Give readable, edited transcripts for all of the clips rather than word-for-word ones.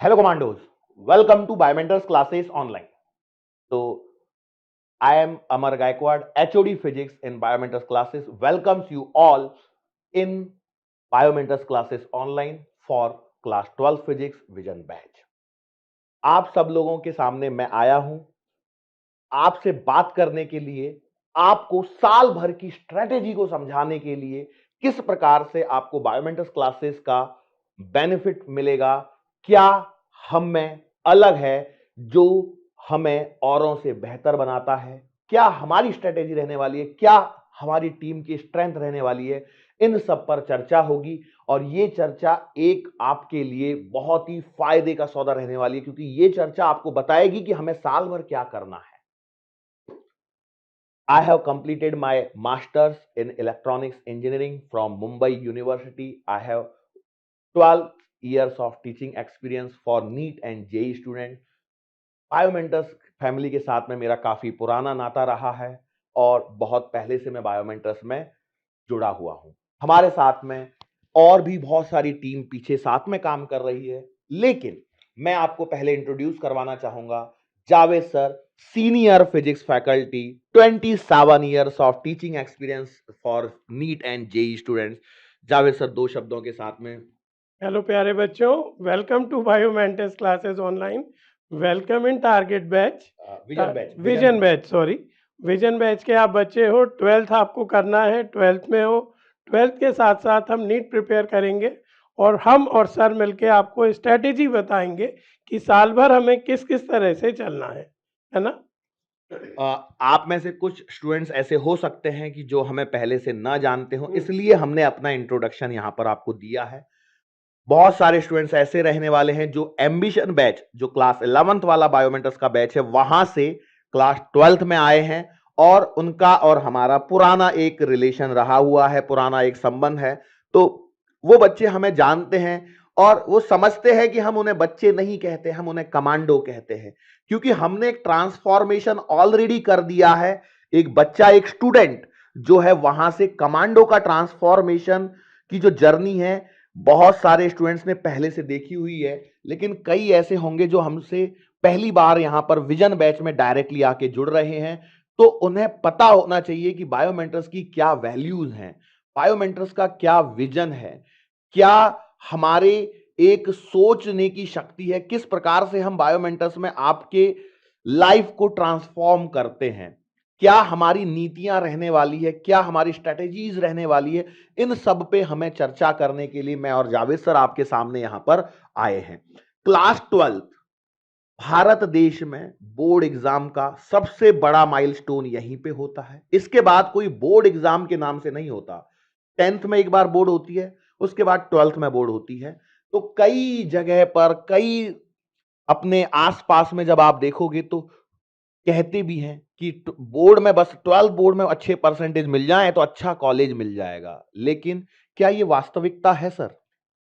Hello commandos, welcome to Biomentors classes online. So I am Amar Gaikwad, HOD Physics in Biomentors classes welcomes you all in Biomentors classes online for class 12 Physics Vision Batch. आप सब लोगों के सामने मैं आया हूं आपसे बात करने के लिए, आपको साल भर की स्ट्रेटेजी को समझाने के लिए, किस प्रकार से आपको बायोमेंटर्स क्लासेस का बेनिफिट मिलेगा, क्या हम में अलग है जो हमें औरों से बेहतर बनाता है, क्या हमारी स्ट्रेटेजी रहने वाली है, क्या हमारी टीम की स्ट्रेंथ रहने वाली है, इन सब पर चर्चा होगी। और ये चर्चा एक आपके लिए बहुत ही फायदे का सौदा रहने वाली है, क्योंकि ये चर्चा आपको बताएगी कि हमें साल भर क्या करना है। I have completed my master's in electronics engineering from Mumbai University. I have 12 years of teaching experience for NEET and JEE students. Biomentors family के साथ में मेरा काफी पुराना नाता रहा है और बहुत पहले से मैं बायोमेंटर्स में जुड़ा हुआ हूं। हमारे साथ में और भी बहुत सारी टीम पीछे साथ में काम कर रही है, लेकिन मैं आपको पहले इंट्रोड्यूस करवाना चाहूंगा Javed sir, senior physics faculty, 27 years of teaching experience for NEET and JEE students. Javed sir, दो शब्दों के साथ में। हेलो प्यारे बच्चों, welcome to Biomentors classes online. Welcome in target batch, vision batch के आप बच्चे हो। 12th आपको करना है, 12th में हो। 12th के साथ साथ हम नीट प्रिपेयर करेंगे और हम और सर मिलके आपको स्ट्रेटेजी बताएंगे कि साल भर हमें किस किस तरह से चलना है ना। आप में से कुछ स्टूडेंट्स ऐसे हो सकते हैं कि जो हमें पहले से ना जानते हो, इसलिए हमने अपना इंट्रोडक्शन यहां पर आपको दिया है। बहुत सारे स्टूडेंट्स ऐसे रहने वाले हैं जो एम्बिशन बैच, जो क्लास 11th वाला बायोमेंटर्स का बैच है, वहां से क्लास 12th में आए हैं और उनका और हमारा पुराना एक रिलेशन रहा हुआ है, पुराना एक संबंध है। तो वो बच्चे हमें जानते हैं और वो समझते हैं कि हम उन्हें बच्चे नहीं कहते, हम उन्हें कमांडो कहते हैं, क्योंकि हमने एक ट्रांसफॉर्मेशन ऑलरेडी कर दिया है। एक बच्चा, एक स्टूडेंट जो है, वहां से कमांडो का ट्रांसफॉर्मेशन की जो जर्नी है, बहुत सारे स्टूडेंट्स ने पहले से देखी हुई है, लेकिन कई ऐसे होंगे जो हमसे पहली बार यहां पर विजन बैच में डायरेक्टली आके जुड़ रहे हैं। तो उन्हें पता होना चाहिए कि बायोमेंटर्स की क्या वैल्यूज हैं, बायोमेंटर्स का क्या विजन है, क्या हमारे एक सोचने की शक्ति है, किस प्रकार से हम बायोमेंटर्स में आपके लाइफ को ट्रांसफॉर्म करते हैं, क्या हमारी नीतियां रहने वाली है, क्या हमारी स्ट्रेटेजीज रहने वाली है। इन सब पे हमें चर्चा करने के लिए मैं और जावेद सर आपके सामने यहां पर आए हैं। क्लास 12 भारत देश में बोर्ड एग्जाम का सबसे बड़ा माइलस्टोन यहीं पे होता है। इसके बाद कोई बोर्ड एग्जाम के नाम से नहीं होता। 10th में एक बार बोर्ड होती है, उसके बाद 12th में बोर्ड होती है। तो कई जगह पर, कई अपने आसपास में जब आप देखोगे तो कहते भी हैं कि बोर्ड में बस 12th बोर्ड में अच्छे परसेंटेज मिल जाए तो अच्छा कॉलेज मिल जाएगा, लेकिन क्या ये वास्तविकता है सर?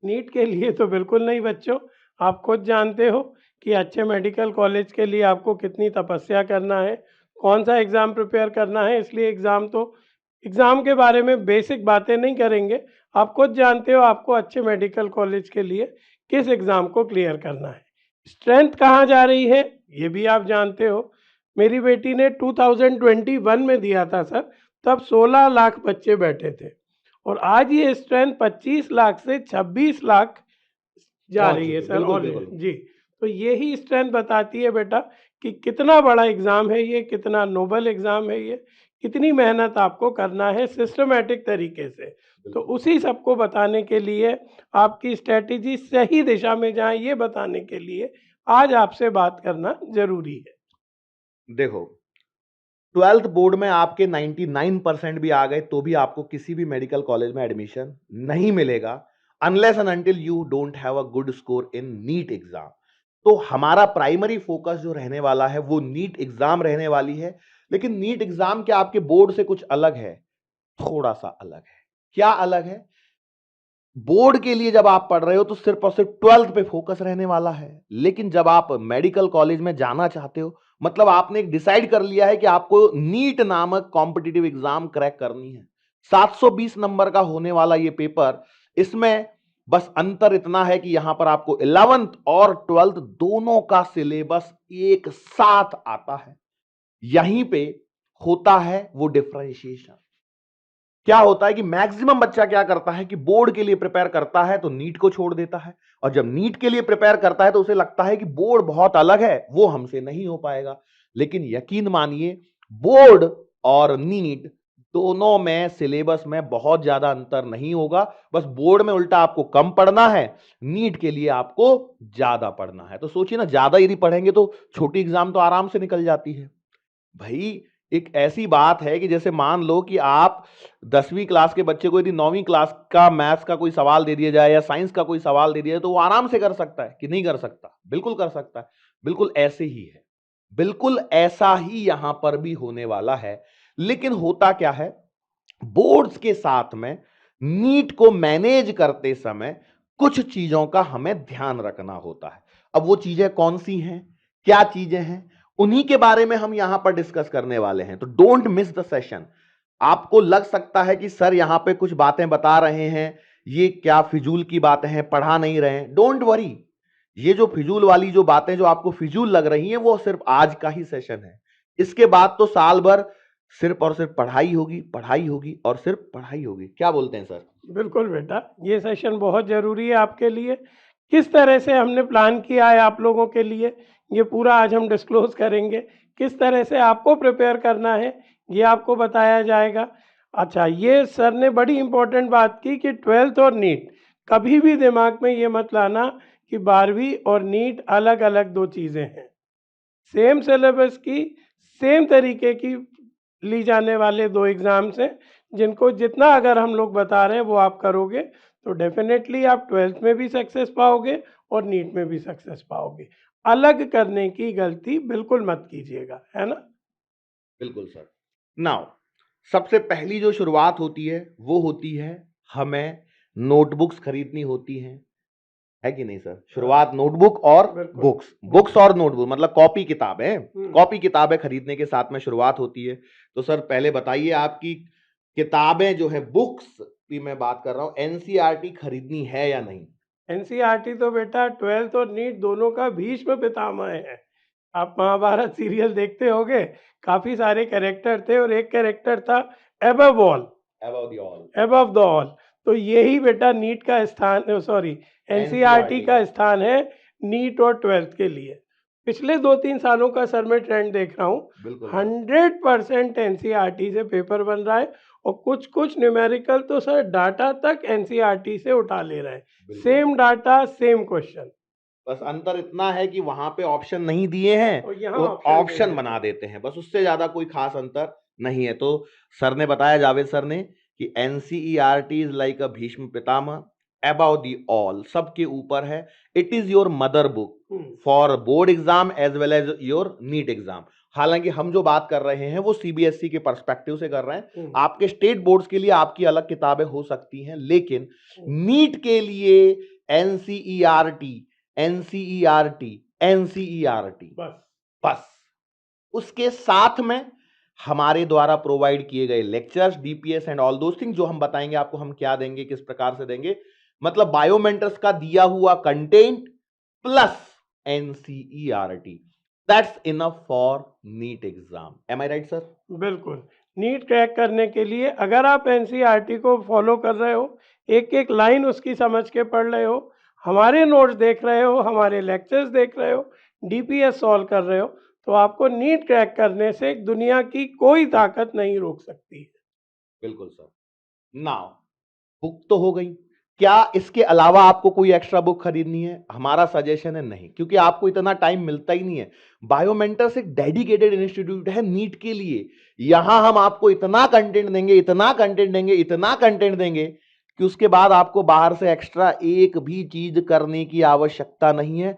नीट के लिए तो बिल्कुल नहीं बच्चों। आप खुद जानते हो कि अच्छे मेडिकल कॉलेज के लिए आपको कितनी तपस्या करना है, कौन सा एग्ज़ाम प्रिपेयर करना है। इसलिए एग्ज़ाम के बारे में बेसिक बातें नहीं करेंगे। आप खुद जानते हो आपको अच्छे मेडिकल कॉलेज के लिए किस एग्ज़ाम को क्लियर करना है। स्ट्रेंथ कहाँ जा रही है ये भी आप जानते हो। मेरी बेटी ने 2021 में दिया था सर, तब 16 लाख बच्चे बैठे थे और आज ये स्ट्रेंथ 25 लाख से 26 लाख जा रही है सर ऑलरेडी जी। तो यही स्ट्रेंथ बताती है बेटा कि कितना बड़ा एग्ज़ाम है ये, कितना नोबल एग्ज़ाम है ये, कितनी मेहनत आपको करना है सिस्टमेटिक तरीके से। तो उसी सबको बताने के लिए, आपकी स्ट्रेटेजी सही दिशा में जाए ये बताने के लिए आज आपसे बात करना जरूरी है। देखो, 12th बोर्ड में आपके 99% भी आ गए तो भी आपको किसी भी मेडिकल कॉलेज में एडमिशन नहीं मिलेगा, unless and until you don't have a good score in NEET exam. तो हमारा प्राइमरी फोकस जो रहने वाला है वो नीट एग्जाम रहने वाली है। लेकिन नीट एग्जाम क्या आपके बोर्ड से कुछ अलग है? थोड़ा सा अलग है। क्या अलग है? बोर्ड के लिए जब आप पढ़ रहे हो तो सिर्फ और सिर्फ 12th पे फोकस रहने वाला है, लेकिन जब आप मेडिकल कॉलेज में जाना चाहते हो, मतलब आपने एक डिसाइड कर लिया है कि आपको नीट नामक कॉम्पिटिटिव एग्जाम क्रैक करनी है। 720 नंबर का होने वाला ये पेपर, इसमें बस अंतर इतना है कि यहां पर आपको 11th और 12th दोनों का सिलेबस एक साथ आता है। यहीं पे होता है वो डिफरेंशिएशन। क्या होता है कि मैक्सिमम बच्चा क्या करता है कि बोर्ड के लिए प्रिपेयर करता है तो नीट को छोड़ देता है, और जब नीट के लिए प्रिपेयर करता है तो उसे लगता है कि बोर्ड बहुत अलग है, वो हमसे नहीं हो पाएगा। लेकिन यकीन मानिए, बोर्ड और नीट दोनों में सिलेबस में बहुत ज्यादा अंतर नहीं होगा। बस बोर्ड में उल्टा आपको कम पढ़ना है, नीट के लिए आपको ज्यादा पढ़ना है। तो सोचिए ना, ज्यादा यदि पढ़ेंगे तो छोटी एग्जाम तो आराम से निकल जाती है भाई। एक ऐसी बात है कि जैसे मान लो कि आप 10वीं क्लास के बच्चे को यदि 9वीं क्लास का मैथ्स का कोई सवाल दे दिया जाए या साइंस का कोई सवाल दे दिया जाए तो वो आराम से कर सकता है कि नहीं कर सकता? बिल्कुल कर सकता है। बिल्कुल ऐसे ही है, बिल्कुल ऐसा ही यहां पर भी होने वाला है। लेकिन होता क्या है, बोर्ड्स के साथ में नीट को मैनेज करते समय कुछ चीजों का हमें ध्यान रखना होता है। अब वो चीजें कौन सी हैं, क्या चीजें हैं, उन्हीं के बारे में हम यहां पर डिस्कस करने वाले हैं। तो डोंट मिस द सेशन। आपको लग सकता है कि सर यहां पे कुछ बातें बता रहे हैं, ये क्या फिजूल की बातें हैं, पढ़ा नहीं रहे हैं। डोंट वरी, ये जो फिजूल वाली जो बातें जो आपको फिजूल लग रही हैं वो सिर्फ आज का ही सेशन है। इसके बाद तो साल भर सिर्फ और सिर्फ पढ़ाई होगी, पढ़ाई होगी और सिर्फ पढ़ाई होगी। क्या बोलते हैं सर? बिल्कुल बेटा, ये सेशन बहुत ज़रूरी है आपके लिए। किस तरह से हमने प्लान किया है आप लोगों के लिए, ये पूरा आज हम डिस्क्लोज़ करेंगे। किस तरह से आपको प्रिपेयर करना है, ये आपको बताया जाएगा। अच्छा, ये सर ने बड़ी इम्पोर्टेंट बात की कि 12th और नीट, कभी भी दिमाग में ये मत लाना कि 12वीं और नीट अलग-अलग 2 चीज़ें हैं। सेम सिलेबस की, सेम तरीके की ली जाने वाले 2 एग्ज़ाम्स हैं, जिनको जितना अगर हम लोग बता रहे हैं वो आप करोगे तो डेफिनेटली आप 12th में भी सक्सेस पाओगे और नीट में भी सक्सेस पाओगे। अलग करने की गलती बिल्कुल मत कीजिएगा, है ना? बिल्कुल सर। नाउ, सबसे पहली जो शुरुआत होती है वो होती है, हमें नोटबुक्स खरीदनी होती हैं, है कि नहीं सर? शुरुआत नोटबुक और बिल्कुल। बुक्स, बुक्स और नोटबुक मतलब कॉपी किताबें, हम्म। कॉपी किताबें खरीदने के साथ में शुरुआत होती है। तो सर पहले बताइए, आपकी किताबें जो है, बुक्स की मैं बात कर रहा हूं, एनसीईआरटी खरीदनी है या नहीं? एनसीईआरटी तो बेटा 12th और नीट दोनों का भीष्म पितामह है। आप महाभारत सीरियल देखते होंगे, काफ़ी सारे कैरेक्टर थे और एक कैरेक्टर था above all, about the all, above the all. तो यही बेटा नीट का स्थान, सॉरी, एनसीईआरटी एनसीईआरटी का का। स्थान है नीट और 12th के लिए। पिछले 2-3 सालों का सर मैं ट्रेंड देख रहा हूँ, बिल्कुल सर। 100% एनसीईआरटी से पेपर बन रहा है और कुछ कुछ न्यूमेरिकल तो सर डाटा तक एनसीईआरटी से उठा ले रहे हैं। बिल्कुल। सेम डाटा, सेम क्वेश्चन, बस अंतर इतना है कि वहां पे ऑप्शन नहीं दिए हैं और यहाँ और ऑप्शन दे ऑप्शन देते बना हैं। देते हैं, बस उससे ज्यादा कोई खास अंतर नहीं है। तो सर ने बताया, जावेद सर ने, कि NCERT is like a Bhishma Pitamah, about the all, सबके ऊपर है। It is your mother book for board exam as well as your NEET exam. हालांकि हम जो बात कर रहे हैं वो सीबीएसई के पर्सपेक्टिव से कर रहे हैं। आपके स्टेट बोर्ड्स के लिए आपकी अलग किताबें हो सकती हैं, लेकिन नीट के लिए एनसीईआरटी, एनसीईआरटी, एनसीईआरटी, बस। बस। उसके साथ में हमारे द्वारा प्रोवाइड किए गए lectures, DPS and all those thing, जो हम बताएंगे आपको हम क्या देंगे, किस प्रकार से देंगे। मतलब बायोमेंटर्स का दिया हुआ content plus NCERT, that's enough for NEET exam. Am I right sir? बिल्कुल। नीट क्रैक करने के लिए अगर आप एनसीईआरटी को फॉलो कर रहे हो, एक एक लाइन उसकी समझ के पढ़ रहे हो, हमारे नोट्स देख रहे हो, हमारे लेक्चर्स देख रहे हो, डीपीएस सॉल्व कर रहे हो, तो आपको नीट क्रैक करने से दुनिया की कोई ताकत नहीं रोक सकती है। बिल्कुल सर। नाउ, बुक तो हो गई, क्या इसके अलावा आपको कोई एक्स्ट्रा बुक खरीदनी है? हमारा सजेशन है नहीं, क्योंकि आपको इतना टाइम मिलता ही नहीं है। बायोमेंटर्स एक डेडिकेटेड इंस्टीट्यूट है नीट के लिए। यहां हम आपको इतना कंटेंट देंगे, इतना कंटेंट देंगे, इतना कंटेंट देंगे कि उसके बाद आपको बाहर से एक्स्ट्रा एक भी चीज करने की आवश्यकता नहीं है।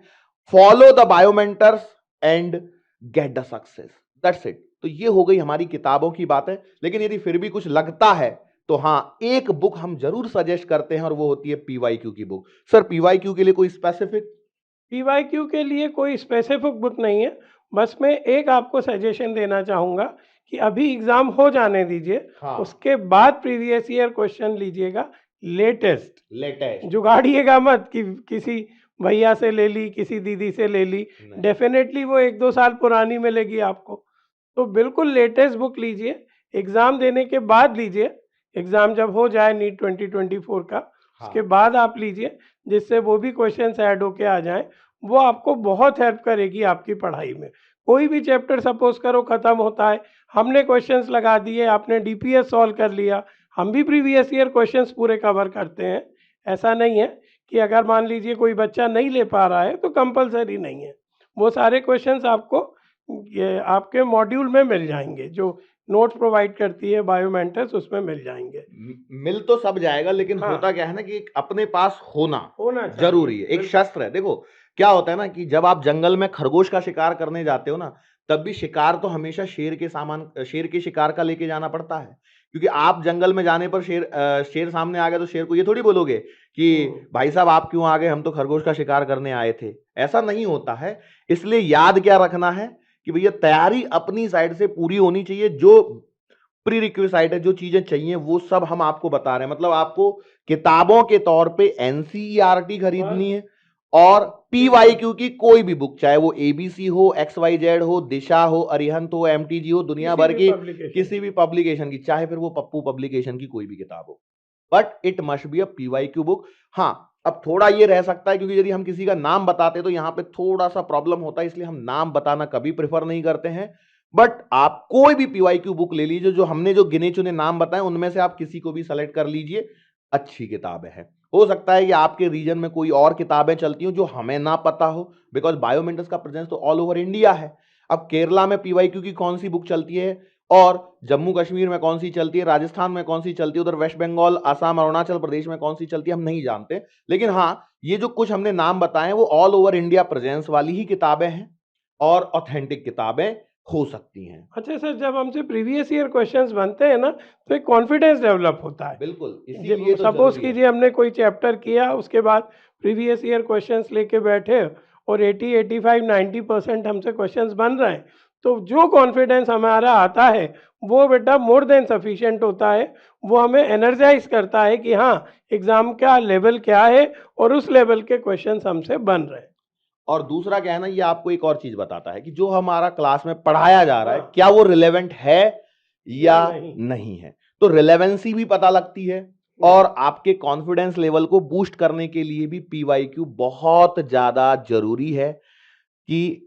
Follow the Biomentors and get the success, that's it. तो ये हो गई हमारी किताबों की बातें। लेकिन यदि फिर भी कुछ लगता है तो हाँ, एक बुक हम जरूर सजेस्ट करते हैं और वो होती है पीवाईक्यू की बुक। सर पीवाईक्यू के लिए कोई स्पेसिफिक? पीवाईक्यू के लिए कोई स्पेसिफिक बुक नहीं है, बस मैं एक आपको सजेशन देना चाहूँगा कि अभी एग्ज़ाम हो जाने दीजिए, हाँ। उसके बाद प्रीवियस ईयर क्वेश्चन लीजिएगा। Latest latest. जुगाड़िएगा मत कि किसी भैया से ले ली, किसी दीदी से ले ली, नहीं। डेफिनेटली वो 1-2 साल पुरानी मिलेगी आपको। तो बिल्कुल लेटेस्ट बुक लीजिए, एग्ज़ाम देने के बाद लीजिए, एग्ज़ाम जब हो जाए नीट 2024 का, उसके हाँ। बाद आप लीजिए, जिससे वो भी क्वेश्चंस ऐड होके आ जाएँ, वो आपको बहुत हेल्प करेगी आपकी पढ़ाई में। कोई भी चैप्टर सपोज़ करो ख़त्म होता है, हमने क्वेश्चंस लगा दिए, आपने डीपीएस सॉल्व कर लिया, हम भी प्रीवियस ईयर क्वेश्चंस पूरे कवर करते हैं। ऐसा नहीं है कि अगर मान लीजिए कोई बच्चा नहीं ले पा रहा है तो कंपल्सरी नहीं है। वो सारे क्वेश्चंस आपको ये आपके मॉड्यूल में मिल जाएँगे, जो नोट्स प्रोवाइड करती है बायोमेंटर्स उसमें मिल जाएँगे। मिल तो सब जाएगा, लेकिन हाँ, होता क्या है ना कि एक अपने पास होना होना चाहिए, जरूरी है, एक बिल्कुल। शस्त्र है। देखो क्या होता है ना कि जब आप जंगल में खरगोश का शिकार करने जाते हो ना, तब भी शिकार तो हमेशा शेर के शिकार का लेके जाना पड़ता है। क्योंकि आप जंगल में जाने पर शेर सामने आ गया तो शेर को ये थोड़ी बोलोगे कि हुँ, भाई साहब आप क्यों आ गए, हम तो खरगोश का शिकार करने आए थे। ऐसा नहीं होता है। इसलिए याद क्या रखना है कि भैया तैयारी अपनी साइड से पूरी होनी चाहिए। जो प्री रिक्विसाइट है, जो चीजें चाहिए वो सब हम आपको बता रहे हैं। मतलब आपको किताबों के तौर पे एनसीईआरटी खरीदनी बस है और बिल्कुल, पीवाईक्यू की कोई भी बुक, चाहे वो एबीसी हो, XYZ हो, दिशा हो, अरिहंत हो, एमटीजी हो, दुनिया किसी भर भी की पब्लिकेशन किसी की। भी पब्लिकेशन की, चाहे फिर वो पप्पू पब्लिकेशन की कोई भी किताब हो, but it must be a PYQ book. हाँ, अब थोड़ा ये रह सकता है क्योंकि यदि हम किसी का नाम बताते तो यहाँ पे थोड़ा सा प्रॉब्लम होता है, इसलिए हम नाम बताना कभी प्रेफर नहीं करते हैं। बट आप कोई भी पीवाईक्यू बुक ले लीजिए, जो हमने जो गिने चुने नाम बताए उनमें से आप किसी को भी सेलेक्ट कर लीजिए, अच्छी किताबें हैं। हो सकता है कि आपके रीजन में कोई और किताबें चलती हो जो हमें ना पता हो, बिकॉज बायोमेंटर्स का प्रेजेंस तो ऑल ओवर इंडिया है। अब केरला में पीवाईक्यू की कौन सी बुक चलती है और जम्मू कश्मीर में कौन सी चलती है, राजस्थान में कौन सी चलती है, उधर वेस्ट बंगाल, असम, अरुणाचल प्रदेश में कौन सी चलती है, हम नहीं जानते। लेकिन हाँ, ये जो कुछ हमने नाम बताए वो ऑल ओवर इंडिया प्रेजेंस वाली ही किताबें हैं और ऑथेंटिक किताबें हो सकती हैं। अच्छा सर, जब हमसे प्रीवियस ईयर क्वेश्चंस बनते हैं ना, तो एक कॉन्फिडेंस डेवलप होता है। बिल्कुल, इसीलिए तो सपोज जरूरी है। कीजिए हमने कोई चैप्टर किया, उसके बाद प्रीवियस ईयर क्वेश्चंस लेके बैठे और 80 85 90% हमसे क्वेश्चंस बन रहे हैं, तो जो कॉन्फिडेंस हमारा आता है वो बेटा मोर देन सफिशिएंट होता है। वो हमें एनर्जाइज करता है कि हाँ, एग्जाम का लेवल क्या है और उस लेवल के क्वेश्चंस हमसे बन रहे हैं। और दूसरा क्या है ना, ये आपको एक और चीज बताता है कि जो हमारा क्लास में पढ़ाया जा रहा है हाँ, क्या वो रिलेवेंट है या या नहीं। नहीं है। तो रिलेवेंसी भी पता लगती है हम्म, और आपके कॉन्फिडेंस लेवल को बूस्ट करने के लिए भी पीवाईक्यू बहुत ज्यादा जरूरी है। कि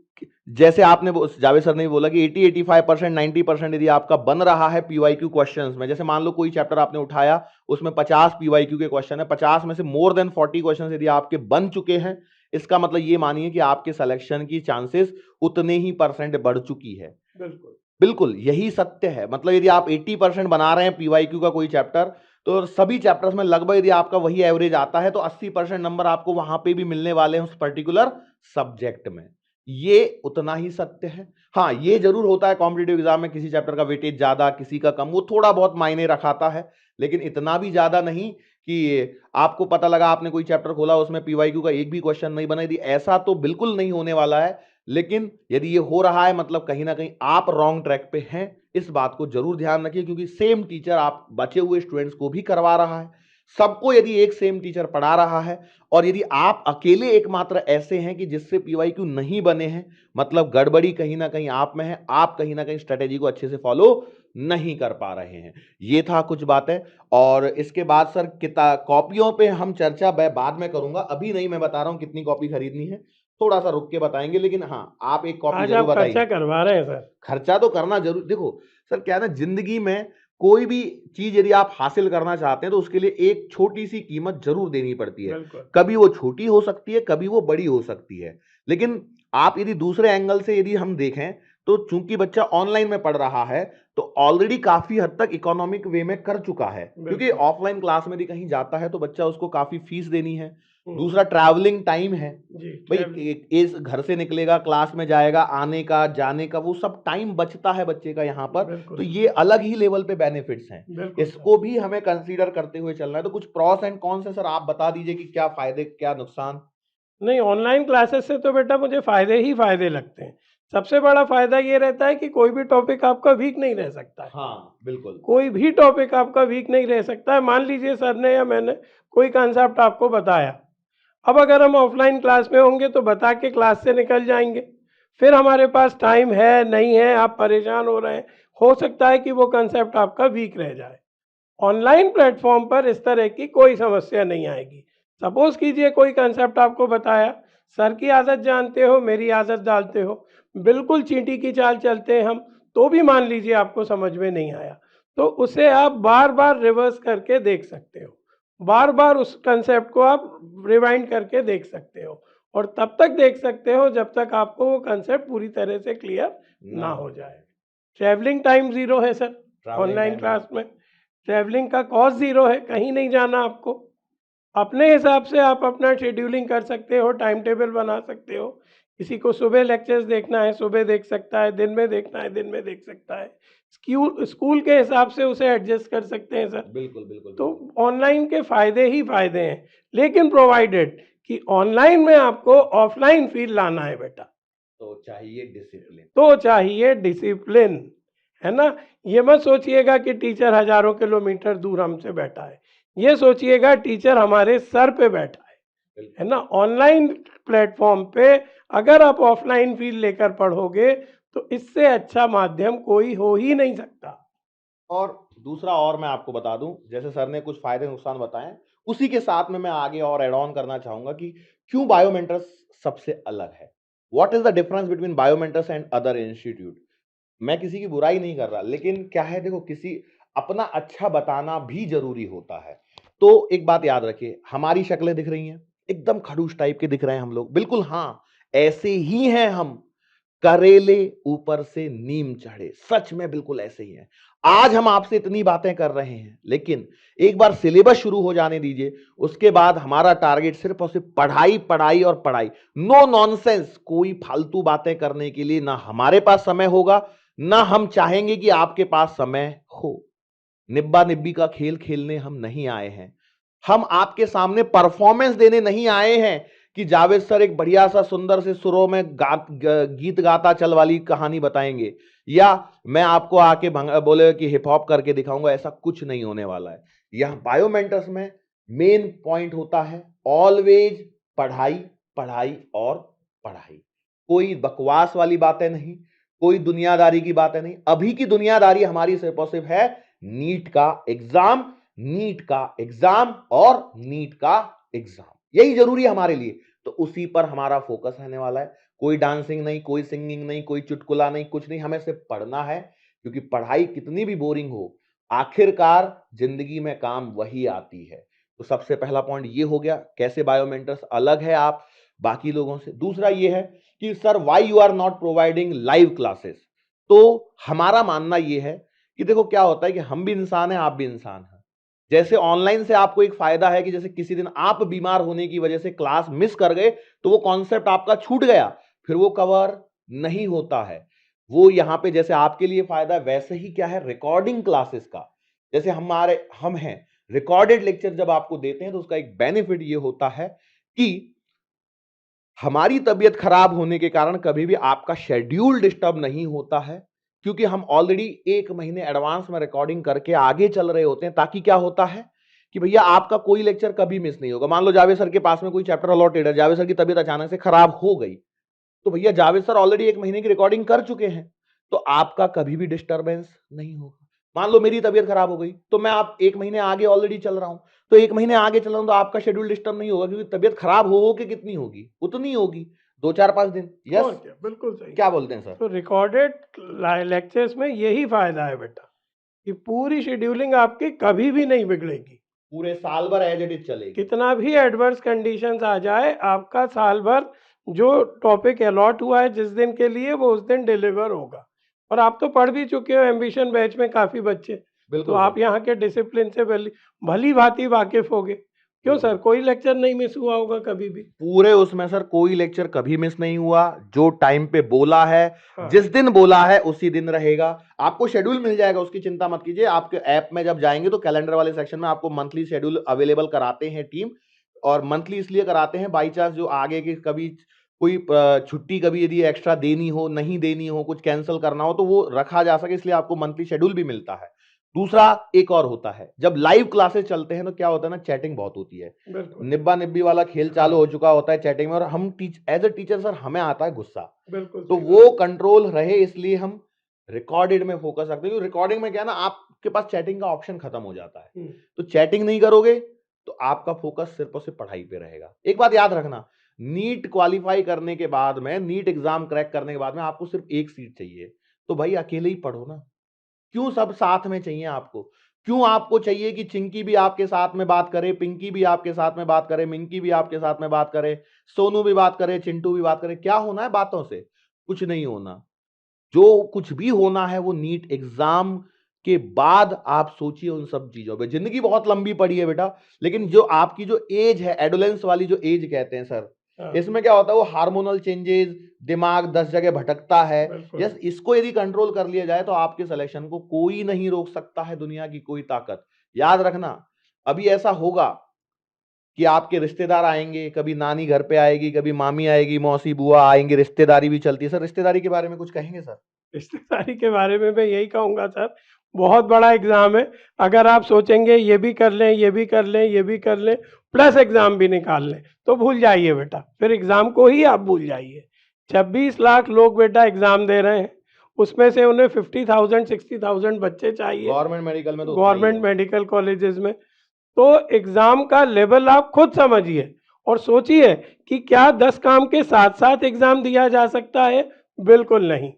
जैसे आपने जावेद सर ने भी बोला कि 80-85% 90% यदि आपका बन रहा है पीवाईक्यू क्वेश्चंस में, जैसे मान लो कोई चैप्टर आपने उठाया, उसमें 50 पीवाईक्यू के क्वेश्चन है, 50 में से मोर देन 40 क्वेश्चन यदि आपके बन चुके हैं, इसका मतलब ये मानिए कि आपके सिलेक्शन की चांसेस उतने ही परसेंट बढ़ चुकी है। बिल्कुल। बिल्कुल यही सत्य है। मतलब यदि आप 80% बना रहे हैं पीवाईक्यू का कोई चैप्टर, तो सभी चैप्टर्स में लगभग यदि आपका वही एवरेज आता है तो 80% नंबर आपको वहां पे भी मिलने वाले हैं उस पर्टिकुलर सब्जेक्ट में। ये उतना ही सत्य है। हाँ, ये जरूर होता है कॉम्पिटेटिव एग्जाम में किसी चैप्टर का वेटेज ज्यादा किसी का कम, वो थोड़ा बहुत मायने रखाता है, लेकिन इतना भी ज्यादा नहीं कि आपको पता लगा आपने कोई चैप्टर खोला उसमें पीवाईक्यू का एक भी क्वेश्चन नहीं बना। यदि ऐसा तो बिल्कुल नहीं होने वाला है, लेकिन यदि ये हो रहा है मतलब कहीं ना कहीं आप रॉन्ग ट्रैक पे हैं। इस बात को जरूर ध्यान रखिए क्योंकि सेम टीचर आप बचे हुए स्टूडेंट्स को भी करवा रहा है। सबको यदि एक सेम टीचर पढ़ा रहा है और यदि आप अकेले एकमात्र ऐसे हैं कि जिससे पीवाईक्यू नहीं बने हैं, मतलब गड़बड़ी कहीं ना कहीं आप में है, आप कहीं ना कहीं स्ट्रेटेजी को अच्छे से फॉलो नहीं कर पा रहे हैं। ये था कुछ बातें। और इसके बाद सर किताब कॉपियों पे हम चर्चा बाद में करूंगा, अभी नहीं। मैं बता रहा हूं कितनी कॉपी खरीदनी है, थोड़ा सा रुक के बताएंगे। लेकिन हाँ, आप एक कॉपी आज जरूर आप खर्चा बताइए। करवा रहे हैं सर। खर्चा तो करना जरूर। देखो सर क्या है ना, जिंदगी में कोई भी चीज यदि आप हासिल करना चाहते हैं तो उसके लिए एक छोटी सी कीमत जरूर देनी पड़ती है। बिल्कुल। कभी वो छोटी हो सकती है, कभी वो बड़ी हो सकती है। लेकिन आप यदि दूसरे एंगल से यदि हम देखें तो चूंकि बच्चा ऑनलाइन में पढ़ रहा है तो ऑलरेडी काफी हद तक इकोनॉमिक वे में कर चुका है, क्योंकि बिल्कुल। ऑफलाइन क्लास में यदि कहीं जाता है तो बच्चा उसको काफी फीस देनी है। हम्म, दूसरा ट्रैवलिंग टाइम है। जी, भाई ट्रैवलिंग। इस घर से निकलेगा, क्लास में जाएगा, आने का जाने का वो सब टाइम बचता है बच्चे का यहाँ पर। तो बिल्कुल सर। ये अलग ही लेवल पे बेनिफिट्स हैं, बिल्कुल सर। इसको भी हमें कंसीडर करते हुए चलना है। तो कुछ प्रॉस एंड कॉन्स है सर, आप बता दीजिए कि क्या फायदे क्या नुकसान। नहीं, ऑनलाइन क्लासेस से तो बेटा मुझे फ़ायदे ही फ़ायदे लगते हैं। सबसे बड़ा फायदा ये रहता है कि कोई भी टॉपिक आपका वीक नहीं रह सकता है। हाँ, बिल्कुल। कोई भी टॉपिक आपका वीक नहीं रह सकता है। मान लीजिए सर ने या मैंने कोई कंसेप्ट आपको बताया, अब अगर हम ऑफलाइन क्लास में होंगे तो बता के क्लास से निकल जाएंगे, फिर हमारे पास टाइम है नहीं है, आप परेशान हो रहे हैं, हो सकता है कि वो कंसेप्ट आपका वीक रह जाए। ऑनलाइन प्लेटफॉर्म पर इस तरह की कोई समस्या नहीं आएगी। सपोज कीजिए कोई कंसेप्ट आपको बताया, सर की आदत जानते हो, मेरी आदत डालते हो, बिल्कुल चींटी की चाल चलते हैं हम, तो भी मान लीजिए आपको समझ में नहीं आया, तो उसे आप बार बार रिवर्स करके देख सकते हो, बार बार उस कंसेप्ट को आप रिवाइंड करके देख सकते हो, और तब तक देख सकते हो जब तक आपको वो कंसेप्ट पूरी तरह से क्लियर ना ना हो हो जाए। जाए। ट्रैवलिंग टाइम ज़ीरो है sir, travelling online time class में ट्रैवलिंग का कॉस्ट ज़ीरो है, कहीं नहीं जाना आपको। अपने हिसाब से आप अपना शेड्यूलिंग कर सकते हो, टाइम टेबल बना सकते हो। किसी को सुबह लेक्चर्स देखना है, सुबह देख सकता है, दिन में देखना है, दिन में देख सकता है। स्कूल स्कूल के हिसाब से उसे एडजस्ट कर सकते हैं सर। बिल्कुल, बिल्कुल, तो बिल्कुल। ऑनलाइन के फ़ायदे ही फ़ायदे हैं, लेकिन प्रोवाइडेड कि ऑनलाइन में आपको ऑफलाइन फ़ील लाना है बेटा। तो चाहिए डिसिप्लिन। तो चाहिए डिसिप्लिन, है ना? ये मत सोचिएगा कि टीचर हज़ारों किलोमीटर दूर हमसे बैठा है। ये सोचिएगा टीचर हमारे सर पे बैठा बिल्कुल। है ना? ऑनलाइन प्लेटफ़ॉर्म पे अगर आप ऑफलाइन फ़ील लेकर पढ़ोगे, तो इससे अच्छा माध्यम कोई हो ही नहीं सकता। और दूसरा और मैं आपको बता दूं, जैसे सर ने कुछ फायदे नुकसान बताए, उसी के साथ में मैं आगे और ऐड ऑन करना चाहूंगा कि क्यों बायोमेंटर्स सबसे अलग है। What is the difference between Biomentors and other institute. मैं किसी की बुराई नहीं कर रहा, लेकिन क्या है, देखो, किसी अपना अच्छा बताना भी जरूरी होता है। तो एक बात याद रखिए, हमारी शक्लें दिख रही हैं, एकदम खड़ूस टाइप के दिख रहे हैं हम लोग, बिल्कुल हाँ, ऐसे ही हैं हम। करेले ऊपर से नीम चढ़े, सच में बिल्कुल ऐसे ही है। आज हम आपसे इतनी बातें कर रहे हैं, लेकिन एक बार सिलेबस शुरू हो जाने दीजिए, उसके बाद हमारा टारगेट सिर्फ और सिर्फ पढ़ाई, पढ़ाई और पढ़ाई। नो नॉनसेंस, कोई फालतू बातें करने के लिए ना हमारे पास समय होगा, ना हम चाहेंगे कि आपके पास समय हो। निब्बा निब्बी का खेल खेलने हम नहीं आए हैं। हम आपके सामने परफॉर्मेंस देने नहीं आए हैं कि जावेद सर एक बढ़िया सा सुंदर से सुरों में गीत गाता चल वाली कहानी बताएंगे, या मैं आपको आके बोले कि हिप हॉप करके दिखाऊंगा। ऐसा कुछ नहीं होने वाला है। यह बायोमेंटर्स में मेन पॉइंट होता है ऑलवेज पढ़ाई, पढ़ाई और पढ़ाई। कोई बकवास वाली बातें नहीं, कोई दुनियादारी की बातें नहीं। अभी की दुनियादारी हमारी सिर्फ और सिर्फ है नीट का एग्जाम, नीट का एग्जाम और नीट का एग्जाम, यही जरूरी है हमारे लिए। तो उसी पर हमारा फोकस रहने वाला है। कोई डांसिंग नहीं, कोई सिंगिंग नहीं, कोई चुटकुला नहीं, कुछ नहीं। हमें सिर्फ पढ़ना है, क्योंकि पढ़ाई कितनी भी बोरिंग हो, आखिरकार जिंदगी में काम वही आती है। तो सबसे पहला पॉइंट ये हो गया, कैसे बायोमेंटर्स अलग है आप बाकी लोगों से। दूसरा ये है कि sir why you are not providing live classes. तो हमारा मानना यह है कि देखो क्या होता है कि हम भी इंसान हैं, आप भी इंसान हैं। जैसे ऑनलाइन से आपको एक फायदा है कि जैसे किसी दिन आप बीमार होने की वजह से क्लास मिस कर गए, तो वो कॉन्सेप्ट आपका छूट गया, फिर वो कवर नहीं होता है। वो यहां पे जैसे आपके लिए फायदा है, वैसे ही क्या है रिकॉर्डिंग क्लासेस का, जैसे हम हैं रिकॉर्डेड लेक्चर जब आपको देते हैं, तो उसका एक बेनिफिट ये होता है कि हमारी तबीयत खराब होने के कारण कभी भी आपका शेड्यूल डिस्टर्ब नहीं होता है, क्योंकि हम ऑलरेडी 1 महीने एडवांस में रिकॉर्डिंग करके आगे चल रहे होते हैं। ताकि क्या होता है कि भैया आपका कोई लेक्चर कभी मिस नहीं होगा। मान लो जावेद सर के पास में कोई चैप्टर अलॉटेड है, जावेद सर की तबीयत अचानक से खराब हो गई, तो भैया जावेद सर ऑलरेडी 1 महीने की रिकॉर्डिंग कर चुके हैं, तो आपका कभी भी डिस्टर्बेंस नहीं होगा। मान लो मेरी तबीयत खराब हो गई, तो मैं आप 1 महीने आगे ऑलरेडी चल रहा हूं, तो 1 महीने आगे चल रहा हूं, तो आपका शेड्यूल डिस्टर्ब नहीं होगा, क्योंकि तबीयत खराब हो के कितनी होगी, उतनी होगी, 2 4 5 दिन। और यस, क्या, बिल्कुल सही। क्या बोलते हैं सर। तो रिकॉर्डेड लेक्चर्स में यही फायदा है बेटा, कि पूरी शेड्यूलिंग आपकी कभी भी नहीं बिगड़ेगी। पूरे साल भर एज इट इज चलेगी। कितना भी एडवर्स कंडीशंस आ जाए, आपका साल भर जो टॉपिक अलॉट हुआ है जिस दिन के लिए, वो उस दिन डिलीवर होगा। और आप तो पढ़ भी चुके हो एम्बिशन बैच में काफ़ी बच्चे, तो बिल्कुल आप सर। यहाँ के डिसिप्लिन से भली भली भांति वाकिफ होगे। क्यों बिल्कुल। सर, कोई लेक्चर नहीं मिस हुआ होगा कभी भी? पूरे उसमें सर कोई लेक्चर कभी मिस नहीं हुआ, जो टाइम पे बोला है, हाँ, जिस दिन बोला है उसी दिन रहेगा। आपको शेड्यूल मिल जाएगा, उसकी चिंता मत कीजिए। आपके ऐप में जब जाएंगे तो कैलेंडर वाले सेक्शन में आपको मंथली शेड्यूल अवेलेबल कराते हैं टीम। और मंथली इसलिए कराते हैं, बाई चांस जो आगे की कभी कोई छुट्टी कभी यदि एक्स्ट्रा देनी हो, नहीं देनी हो, कुछ कैंसल करना हो तो वो रखा जा सके, इसलिए आपको मंथली शेड्यूल भी मिलता है। दूसरा एक और होता है, जब लाइव क्लासेस चलते हैं तो क्या होता है ना, चैटिंग बहुत होती है। बिल्कुल। निब्बा-निब्बी वाला खेल चालू हाँ। हो चुका होता है चैटिंग में, और हम एज़ अ टीचर सर हमें आता है गुस्सा। बिल्कुल तो सही वो बात है। कंट्रोल रहे इसलिए हम रिकॉर्डेड में फोकस रखते हैं, क्योंकि रिकॉर्डिंग में क्या है ना, आपके पास चैटिंग का ऑप्शन खत्म हो जाता है। हुँ। तो चैटिंग नहीं करोगे तो आपका फोकस सिर्फ और सिर्फ पढ़ाई पे रहेगा। एक बात याद रखना, नीट क्वालीफाई करने के बाद में, नीट एग्जाम क्रैक करने के बाद में आपको सिर्फ एक सीट चाहिए, तो भाई अकेले ही पढ़ो ना। क्यों सब साथ में चाहिए आपको? क्यों आपको चाहिए कि चिंकी भी आपके साथ में बात करे, पिंकी भी आपके साथ में बात करे, मिंकी भी आपके साथ में बात करे, सोनू भी बात करे, चिंटू भी बात करे? क्या होना है बातों से? कुछ नहीं होना। जो कुछ भी होना है वो नीट एग्जाम के बाद आप सोचिए उन सब चीजों पे। जिंदगी बहुत लंबी पड़ी है बेटा, लेकिन जो आपकी जो एज है, एडोलेंस वाली जो एज कहते हैं सर, हाँ, इसमें क्या होता है, वो हार्मोनल चेंजेस, दिमाग 10 जगह भटकता है। बिल्कुल। यस, इसको यदि कंट्रोल कर लिया जाए तो आपके सिलेक्शन को कोई नहीं रोक सकता है, दुनिया की कोई ताकत। याद रखना, अभी ऐसा होगा कि आपके रिश्तेदार आएंगे, कभी नानी घर पे आएगी, कभी मामी आएगी, मौसी बुआ आएंगे, रिश्तेदारी भी चलती है। सर रिश्तेदारी के बारे में कुछ कहेंगे सर? रिश्तेदारी के बारे में मैं यही कहूँगा सर, बहुत बड़ा एग्ज़ाम है। अगर आप सोचेंगे ये भी कर लें, ये भी कर लें, ये भी कर लें, प्लस एग्ज़ाम भी निकाल लें, तो भूल जाइए बेटा, फिर एग्ज़ाम को ही आप भूल जाइए। 26 लाख लोग बेटा एग्ज़ाम दे रहे हैं, उसमें से उन्हें 50,000 60,000 बच्चे चाहिए गवर्नमेंट मेडिकल में तो उतना ही गवर्नमेंट है। मेडिकल कॉलेजेस में। तो एग्ज़ाम का लेवल आप खुद समझिए और सोचिए कि क्या 10 काम के साथ-साथ एग्ज़ाम दिया जा सकता है? बिल्कुल नहीं।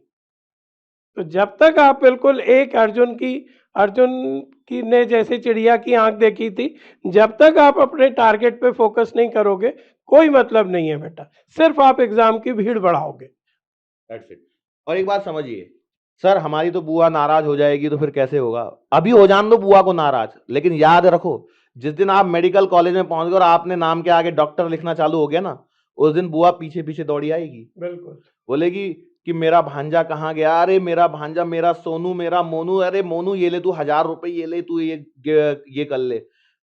तो जब तक आप बिल्कुल एक अर्जुन की ने जैसे चिड़िया की आंख देखी थी, जब तक आप अपने टारगेट पे फोकस नहीं करोगे, कोई मतलब नहीं है बेटा, सिर्फ आप एग्जाम की भीड़ बढ़ाओगे। That's it. और एक बात समझिए, सर हमारी तो बुआ नाराज हो जाएगी तो फिर कैसे होगा? अभी हो जान दो बुआ को नाराज, लेकिन याद रखो, जिस दिन आप मेडिकल कॉलेज में पहुंच गए और आपने नाम के आगे डॉक्टर लिखना चालू हो गया ना, उस दिन बुआ पीछे पीछे दौड़ी आएगी, बिल्कुल। बोलेगी कि मेरा भांजा कहाँ गया? अरे मेरा भांजा, मेरा सोनू, मेरा मोनू, अरे मोनू ये ले तू 1,000 रुपए, ये ले तू, ये कर ले।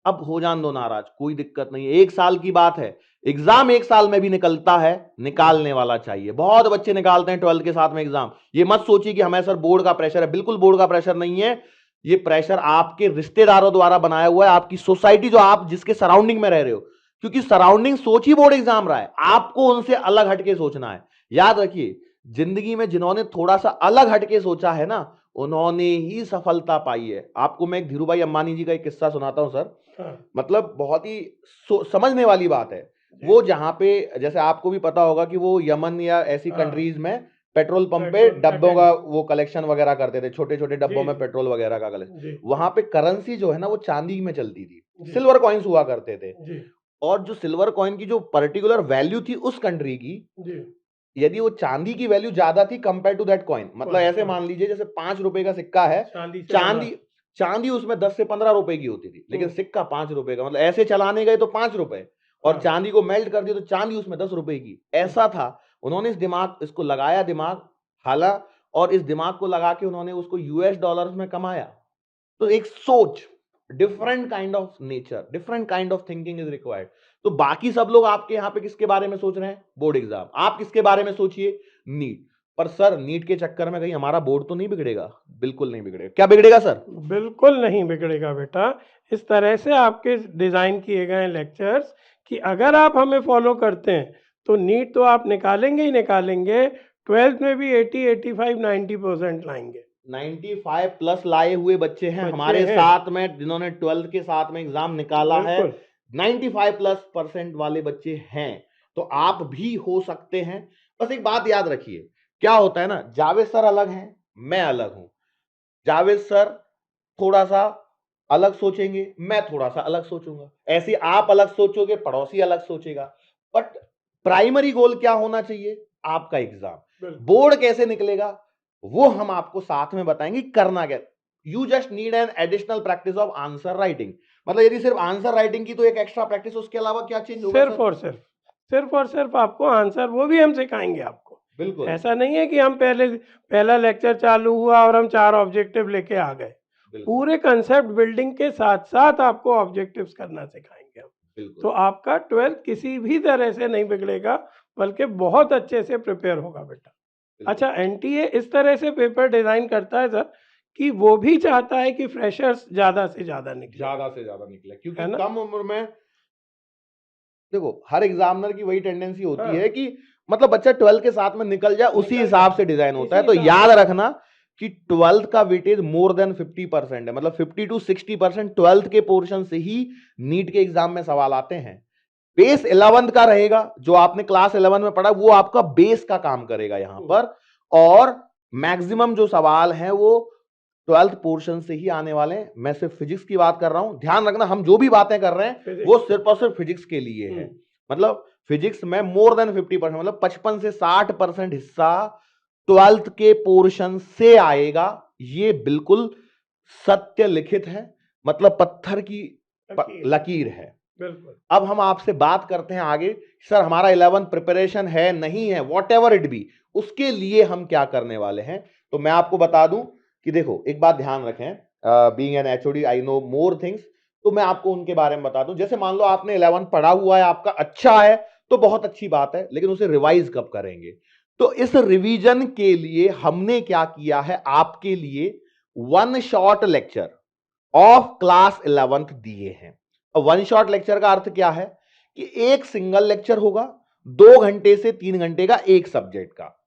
अब हो जान दो नाराज, कोई दिक्कत नहीं है, 1 साल की बात है। एग्जाम 1 साल में भी निकलता है, निकालने वाला चाहिए। बहुत बच्चे निकालते हैं 12th के साथ में एग्जाम। ये मत सोचिए कि हमें सर बोर्ड का प्रेशर है, बिल्कुल बोर्ड का प्रेशर नहीं है। ये प्रेशर आपके रिश्तेदारों द्वारा बनाया हुआ है, आपकी सोसाइटी, जो आप जिसके सराउंडिंग में रह रहे हो, क्योंकि सराउंडिंग सोच ही बोर्ड एग्जाम रहा है, आपको उनसे अलग हटके सोचना है। याद रखिए, जिंदगी में जिन्होंने थोड़ा सा अलग हटके सोचा है ना, उन्होंने ही सफलता पाई है। आपको मैं एक धीरूभाई अंबानी जी का एक किस्सा सुनाता हूं सर, हाँ। मतलब बहुत ही समझने वाली बात है। वो जहां पे, जैसे आपको भी पता होगा कि वो यमन या ऐसी हाँ। कंट्रीज में पेट्रोल पंप पे पेट्रोल डब्बों का अटेंड। वो कलेक्शन वगैरह करते थे, छोटे छोटे डब्बों जी में जी पेट्रोल वगैरह का कलेक्शन। जी वहां पे करेंसी जो है ना, वो चांदी में चलती थी, जी सिल्वर कॉइन्स हुआ करते थे। जी और जो सिल्वर कॉइन की जो पर्टिकुलर वैल्यू थी उस कंट्री की, जी। यदि वो चांदी की वैल्यू ज्यादा थी कंपेयर टू दैट कॉइन, मतलब हाँ ऐसे हाँ। मान लीजिए जैसे 5 रुपए का सिक्का है, चांदी से बना। चांदी चांदी उसमें 10 से 15 रुपए की होती थी, लेकिन सिक्का 5 रुपए का, मतलब ऐसे चलाने गए तो 5 रुपए, और हाँ। चांदी को मेल्ट कर दिया तो चांदी उसमें 10 रुपए की, ऐसा था। उन्होंने इसको लगाया दिमाग, हाला, और इस दिमाग को लगा के उन्होंने उसको यूएस डॉलर्स में कमाया। तो एक सोच, different kind of nature, different kind of thinking is required. तो बाकी सब लोग आपके यहाँ पे किसके बारे में सोच रहे हैं? Board exam. आप किसके बारे में सोचिए? नीट। पर सर नीट के चक्कर में कहीं हमारा बोर्ड तो नहीं बिगड़ेगा? बिल्कुल नहीं बिगड़ेगा। क्या बिगड़ेगा सर? बिल्कुल नहीं बिगड़ेगा बेटा। इस तरह से आपके डिज़ाइन किए गए हैं कि अगर आप हमें फॉलो करते हैं तो नीट तो आप निकालेंगे ही निकालेंगे, 12th में भी 80 85 90% लाएंगे। 95 प्लस लाए हुए बच्चे हैं बच्चे हमारे हैं। साथ में, जिन्होंने 12th के साथ में एग्जाम निकाला है। बिल्कुल। 95+% वाले बच्चे हैं, तो आप भी हो सकते हैं। बस एक बात याद रखिए, क्या होता है ना, जावेद सर अलग हैं, मैं अलग हूं। जावेद सर थोड़ा सा अलग सोचेंगे, मैं थोड़ा सा अलग सोचूंगा, ऐसे आप अलग सोचोगे, पड़ोसी अलग सोचेगा। बट प्राइमरी गोल क्या होना चाहिए? आपका एग्जाम। बिल्कुल। बोर्ड कैसे निकलेगा वो हम आपको साथ में बताएंगे, करना क्या। You just need an additional practice of answer writing. मतलब यदि सिर्फ आंसर राइटिंग की तो एक एक्स्ट्रा प्रैक्टिस, उसके अलावा क्या चेंज होगा सिर्फ सर? और सिर्फ सिर्फ और सिर्फ आपको आंसर, वो भी हम सिखाएंगे आपको। बिल्कुल ऐसा नहीं है कि हम पहला लेक्चर चालू हुआ और हम 4 ऑब्जेक्टिव लेके आ गए। बिल्कुल पूरे कंसेप्ट बिल्डिंग के साथ साथ आपको ऑब्जेक्टिव्स करना सिखाएंगे हम। बिल्कुल। तो आपका 12th किसी भी तरह से नहीं बिगड़ेगा, बल्कि बहुत अच्छे से प्रिपेयर होगा बेटा। अच्छा, एनटीए इस तरह से पेपर डिज़ाइन करता है सर कि वो भी चाहता है कि फ्रेशर्स ज़्यादा से ज़्यादा निकले, क्योंकि है ना? कम उम्र में देखो हर एग्जामिनर की वही टेंडेंसी होती हाँ। है कि मतलब बच्चा 12 के साथ में निकल जाए, उसी निकल हिसाब जाए, से डिजाइन होता है। इसी तो हिसाब याद से। रखना कि 12th का वेटेज मोर देन 50% है, मतलब 50 to 60% 12th के पोर्शन से ही नीट के एग्जाम में सवाल आते हैं। बेस 11th का रहेगा, जो आपने क्लास 11 में पढ़ा वो आपका बेस का काम करेगा यहां पर, और मैक्सिमम जो सवाल हैं वो 12th पोर्शन से ही आने वाले हैं। मैं सिर्फ फिजिक्स की बात कर रहा हूं, ध्यान रखना हम जो भी बातें कर रहे हैं वो सिर्फ और सिर्फ फिजिक्स के लिए है। मतलब फिजिक्स में मोर देन 50%, मतलब 55 से 60% हिस्सा 12th के पोर्शन से आएगा। ये बिल्कुल सत्य लिखित है, मतलब पत्थर की लकीर है। बिल्कुल। अब हम आपसे बात करते हैं आगे, सर हमारा 11 प्रिपरेशन है नहीं है, वॉट एवर इट बी, उसके लिए हम क्या करने वाले हैं। तो मैं आपको बता दूं कि देखो एक बात ध्यान रखें, being an HOD I know more things, तो मैं आपको उनके बारे में बता दूं। जैसे मान लो आपने 11 पढ़ा हुआ है, आपका अच्छा है तो बहुत अच्छी बात है, लेकिन उसे रिवाइज कब करेंगे। तो इस रिवीजन के लिए हमने क्या किया है, आपके लिए one short lecture of class 11th दिए हैं। वन शॉट लेक्चर का अर्थ क्या है कि एक सिंगल लेक्चर होगा 2 घंटे से 3 घंटे का एक सब्जेक्ट का,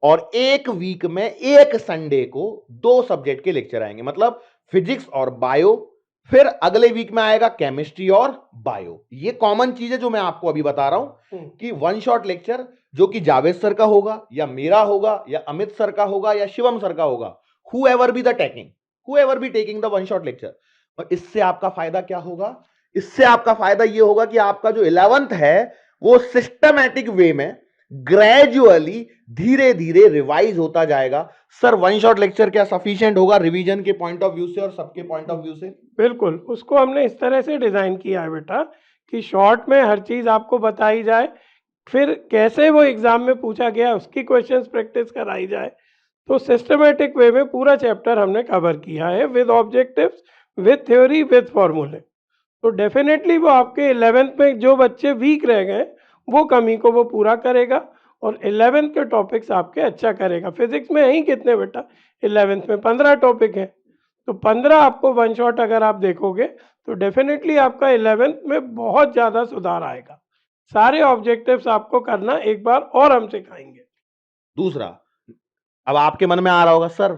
और एक वीक में एक संडे को 2 सब्जेक्ट के लेक्चर आएंगे, मतलब फिजिक्स और बायो। फिर अगले वीक में आएगा केमिस्ट्री और बायो। ये कॉमन चीज है जो मैं आपको अभी बता रहा हूं कि वन शॉट लेक्चर जो कि जावेद सर का होगा या मेरा होगा या अमित सर का होगा या शिवम सर का होगा, whoever be taking the one shot lecture। और इससे आपका फायदा क्या होगा, इससे आपका फायदा यह होगा कि आपका जो 11th है वो सिस्टमैटिक वे में ग्रेजुअली धीरे धीरे रिवाइज होता जाएगा। सर वन शॉट लेक्चर क्या सफिशिएंट होगा रिवीजन के पॉइंट ऑफ व्यू से और सबके पॉइंट ऑफ व्यू से? बिल्कुल, उसको हमने इस तरह से डिज़ाइन किया है बेटा कि शॉर्ट में हर चीज़ आपको बताई जाए, फिर कैसे वो एग्ज़ाम में पूछा गया उसकी क्वेश्चंस प्रैक्टिस कराई जाए। तो सिस्टमैटिक वे में पूरा चैप्टर हमने कवर किया है with objectives, with theory, with फॉर्मूले। तो डेफिनेटली वो आपके 11th में जो बच्चे वीक रह गए वो कमी को वो पूरा करेगा और 11th के टॉपिक्स आपके अच्छा करेगा। फिजिक्स में ही कितने बेटा, 11th में 15 टॉपिक हैं, तो 15 आपको वन शॉट अगर आप देखोगे तो डेफिनेटली आपका 11th में बहुत ज़्यादा सुधार आएगा। सारे ऑब्जेक्टिव्स आपको करना एक बार और हम सिखाएंगे। दूसरा, अब आपके मन में आ रहा होगा सर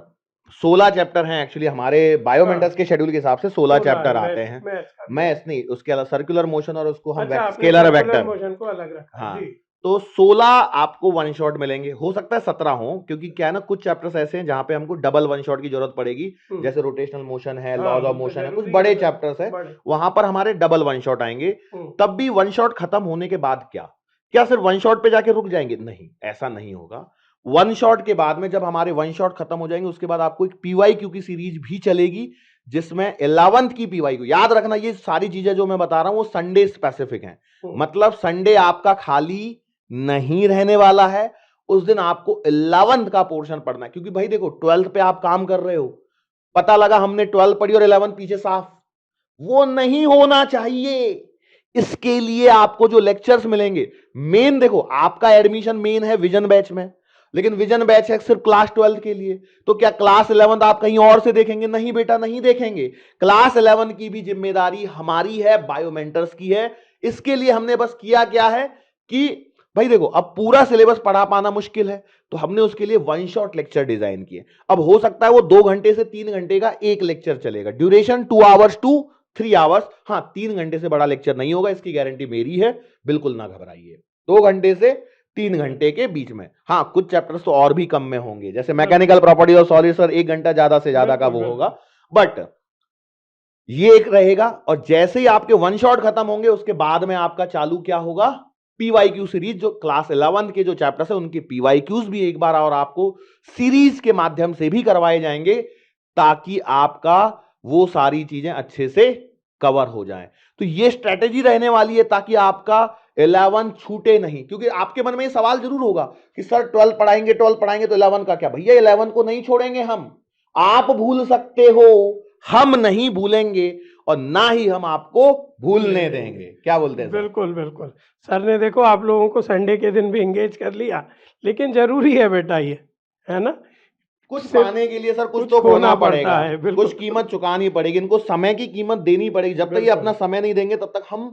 16 चैप्टर हैं, एक्चुअली हमारे बायोमेंटस के शेड्यूल के हिसाब से 16 चैप्टर आते हैं। मैथ्स नहीं, उसके अलावा सर्कुलर मोशन और उसको हम स्केलर वेक्टर मोशन को अलग रखा। हाँ, तो 16 आपको वन शॉट मिलेंगे, हो सकता है 17 हो, क्योंकि क्या है ना कुछ चैप्टर्स ऐसे हैं जहां पे हमको डबल वन शॉट की जरूरत पड़ेगी, जैसे रोटेशनल मोशन है, लॉज ऑफ मोशन है, कुछ बड़े चैप्टर्स है, वहां पर हमारे डबल वन शॉट आएंगे। तब भी वन शॉट खत्म होने के बाद क्या सिर्फ वन शॉट पे जाके रुक जाएंगे? नहीं, ऐसा नहीं होगा। वन शॉट के बाद में जब हमारे वन शॉट खत्म हो जाएंगे उसके बाद आपको एक पीवाईक्यू की सीरीज भी चलेगी, जिसमें 11th की पीवाईक्यू, याद रखना ये सारी चीजें जो मैं बता रहा हूं वो संडे स्पेसिफिक हैं, मतलब संडे आपका खाली नहीं रहने वाला है। उस दिन आपको 11th का पोर्शन पढ़ना है, क्योंकि भाई देखो 12th पे आप काम कर रहे हो, पता लगा हमने 12 पढ़ी और 11 पीछे साफ, वो नहीं होना चाहिए। इसके लिए आपको जो लेक्चर्स मिलेंगे, मेन देखो आपका एडमिशन मेन है विजन बैच में, लेकिन विजन बैच है सिर्फ क्लास 12 के लिए, तो क्या क्लास 11 आप कहीं और से देखेंगे? नहीं बेटा, नहीं देखेंगे। क्लास 11 की भी जिम्मेदारी हमारी है, बायोमेंटर्स की है। इसके लिए हमने बस किया क्या है कि भाई देखो अब पूरा सिलेबस पढ़ा पाना मुश्किल है, तो हमने उसके लिए वन शॉट लेक्चर डिजाइन किए। अब हो सकता है वो 2 घंटे से 3 घंटे का एक लेक्चर चलेगा, ड्यूरेशन 2 आवर्स टू 3 आवर्स। हाँ, 3 घंटे से बड़ा लेक्चर नहीं होगा, इसकी गारंटी मेरी है, बिल्कुल ना घबराइए। 2 घंटे से 3 घंटे के बीच में। हाँ, कुछ चैप्टर्स तो और भी कम में होंगे, जैसे मैकेनिकल प्रॉपर्टी और सॉलिड सर 1 घंटा ज्यादा से ज्यादा का वो होगा, बट ये एक रहेगा। और जैसे ही आपके वन शॉट खत्म होंगे उसके बाद में आपका चालू क्या होगा, पीवाईक्यू सीरीज, जो क्लास 11 के जो चैप्टर्स है उनके पीवाईक्यूज भी एक बार और आपको सीरीज के माध्यम से भी करवाए जाएंगे, ताकि आपका वो सारी चीजें अच्छे से कवर हो जाएं। तो ये स्ट्रेटेजी रहने वाली है ताकि आपका 11 छूटे नहीं, क्योंकि आपके मन में ये सवाल जरूर होगा कि सर 12 पढ़ाएंगे तो 11 का क्या? भैया 11 को नहीं छोड़ेंगे हम, आप भूल सकते हो, हम नहीं भूलेंगे। और ना ही हम आपको भूलने देंगे। क्या बोलते हैं सर? बिल्कुल बिल्कुल। सर ने देखो आप लोगों को संडे के दिन भी एंगेज कर लिया, लेकिन जरूरी है बेटा ये, है ना? कुछ सिर्फ पाने के लिए सर कुछ कुछ तो खोना खोना पड़ता पड़ेगा, है, कुछ बिल्कुल कीमत चुकानी पड़ेगी, इनको समय की कीमत देनी पड़ेगी। जब तक ये अपना बिल्कुल समय नहीं देंगे तब तक हम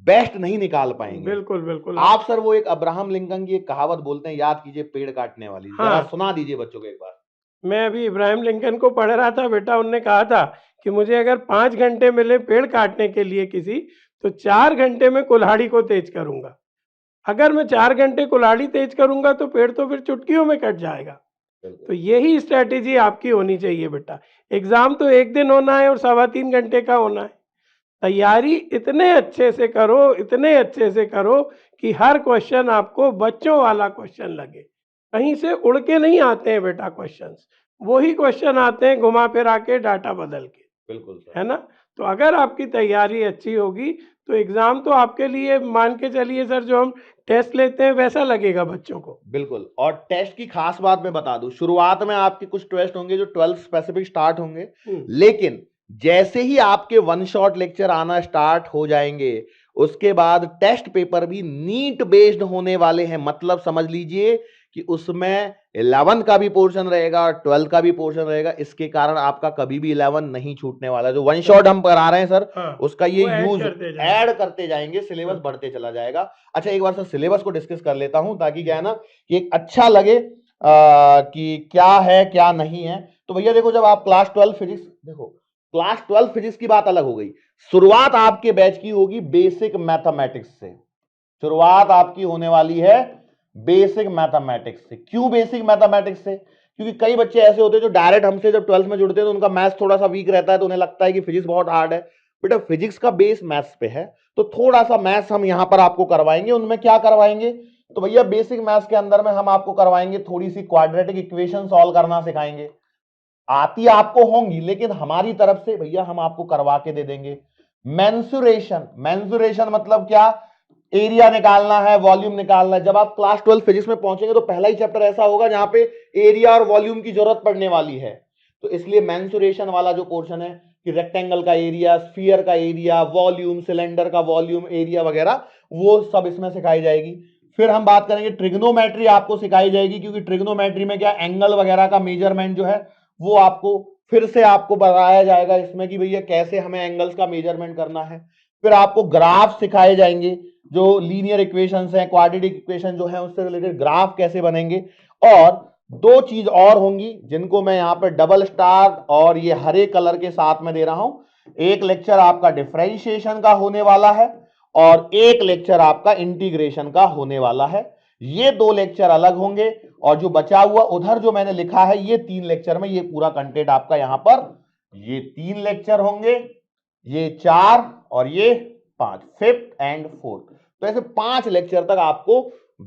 बेस्ट नहीं निकाल पाएंगे। बिल्कुल बिल्कुल। आप सर वो एक अब्राहम लिंकन की एक कहावत बोलते हैं, याद कीजिए, पेड़ काटने वाली, जरा हाँ, सुना दीजिए बच्चों को एक बार। मैं अभी इब्राहिम लिंकन को पढ़ रहा था बेटा, उनने कहा था कि मुझे अगर 5 घंटे मिले पेड़ काटने के लिए किसी, तो 4 घंटे में कुल्हाड़ी को तेज करूंगा। अगर मैं 4 घंटे कुल्हाड़ी तेज करूंगा तो पेड़ तो फिर चुटकियों में कट जाएगा। तो यही स्ट्रैटेजी आपकी होनी चाहिए बेटा। एग्जाम तो एक दिन होना है और 3.25 घंटे का होना है। तैयारी इतने अच्छे से करो, इतने अच्छे से करो कि हर क्वेश्चन आपको बच्चों वाला क्वेश्चन लगे। कहीं से उड़ के नहीं आते हैं बेटा क्वेश्चंस, वही क्वेश्चन आते हैं घुमा फिरा के, डाटा बदल के, बिल्कुल सर। है ना? तो अगर आपकी तैयारी अच्छी होगी तो एग्जाम तो आपके लिए मान के चलिए सर, जो हम टेस्ट लेते हैं वैसा लगेगा बच्चों को। बिल्कुल। और टेस्ट की खास बात मैं बता दूं, शुरुआत में आपके कुछ टेस्ट होंगे जो 12 स्पेसिफिक स्टार्ट होंगे, लेकिन जैसे ही आपके वन शॉट लेक्चर आना स्टार्ट हो जाएंगे, उसके बाद टेस्ट पेपर भी नीट बेस्ड होने वाले हैं। मतलब समझ लीजिए कि उसमें 11 का भी पोर्शन रहेगा और 12 का भी पोर्शन रहेगा। इसके कारण आपका कभी भी 11 नहीं छूटने वाला। जो वन शॉट हम करा रहे हैं सर, हाँ, उसका ये वो ऐड यूज करते जाएंगे। ऐड करते जाएंगे, सिलेबस बढ़ते चला जाएगा। अच्छा, एक बार सर सिलेबस को डिस्कस कर लेता हूं, ताकि क्या है ना कि एक अच्छा लगे कि क्या है क्या नहीं है। तो भैया देखो, जब आप क्लास 12 फिजिक्स, देखो क्लास 12 फिजिक्स की बात अलग हो गई। शुरुआत आपके बैच की होगी बेसिक मैथमेटिक्स से। शुरुआत आपकी होने वाली है बेसिक मैथमेटिक्स से। क्यों बेसिक मैथमेटिक्स से? क्योंकि कई बच्चे ऐसे होते हैं जो डायरेक्ट हमसे जब 12th में जुड़ते हैं तो उनका मैथ्स थोड़ा सा वीक रहता है, तो उन्हें लगता है कि फिजिक्स बहुत हार्ड है। बेटा फिजिक्स का बेस मैथ्स पे है, तो थोड़ा सा मैथ्स हम यहां पर आपको करवाएंगे। उनमें क्या करवाएंगे? तो भैया बेसिक मैथ्स के अंदर में हम आपको करवाएंगे थोड़ी सी क्वाड्रेटिक इक्वेशन सॉल्व करना सिखाएंगे। आती आपको होंगी, लेकिन हमारी तरफ से भैया हम आपको करवा के दे देंगे। मेंसुरेशन, मेंसुरेशन मतलब क्या? एरिया निकालना है, वॉल्यूम निकालना है। जब आप क्लास 12 फिजिक्स में पहुंचेंगे तो पहला ही चैप्टर ऐसा होगा जहां पे एरिया और वॉल्यूम की जरूरत पड़ने वाली है। तो इसलिए मेंसुरेशन वाला जो पोर्शन है कि रेक्टेंगल का एरिया, स्फीयर का एरिया, वॉल्यूम, सिलेंडर का वॉल्यूम, एरिया वगैरह, वो सब इसमें सिखाई जाएगी। फिर हम बात करेंगे ट्रिग्नोमेट्री आपको सिखाई जाएगी, क्योंकि ट्रिग्नोमेट्री में क्या एंगल वगैरह का मेजरमेंट जो है वो आपको फिर से आपको बताया जाएगा इसमें कि भैया कैसे हमें एंगल्स का मेजरमेंट करना है। फिर आपको ग्राफ सिखाए जाएंगे, जो लीनियर इक्वेशंस हैं, क्वाड्रेटिक इक्वेशन जो है उससे रिलेटेड ग्राफ कैसे बनेंगे। और दो चीज और होंगी जिनको मैं यहां पर डबल स्टार और ये हरे कलर के साथ में दे रहा हूं। एक लेक्चर आपका डिफरेंशिएशन का होने वाला है और एक लेक्चर आपका इंटीग्रेशन का होने वाला है। ये दो लेक्चर अलग होंगे, और जो बचा हुआ उधर जो मैंने लिखा है ये 3 लेक्चर में ये पूरा कंटेंट आपका यहां पर, ये 3 लेक्चर होंगे, ये 4 और ये 5, 5th एंड 4th। तो ऐसे 5 लेक्चर तक आपको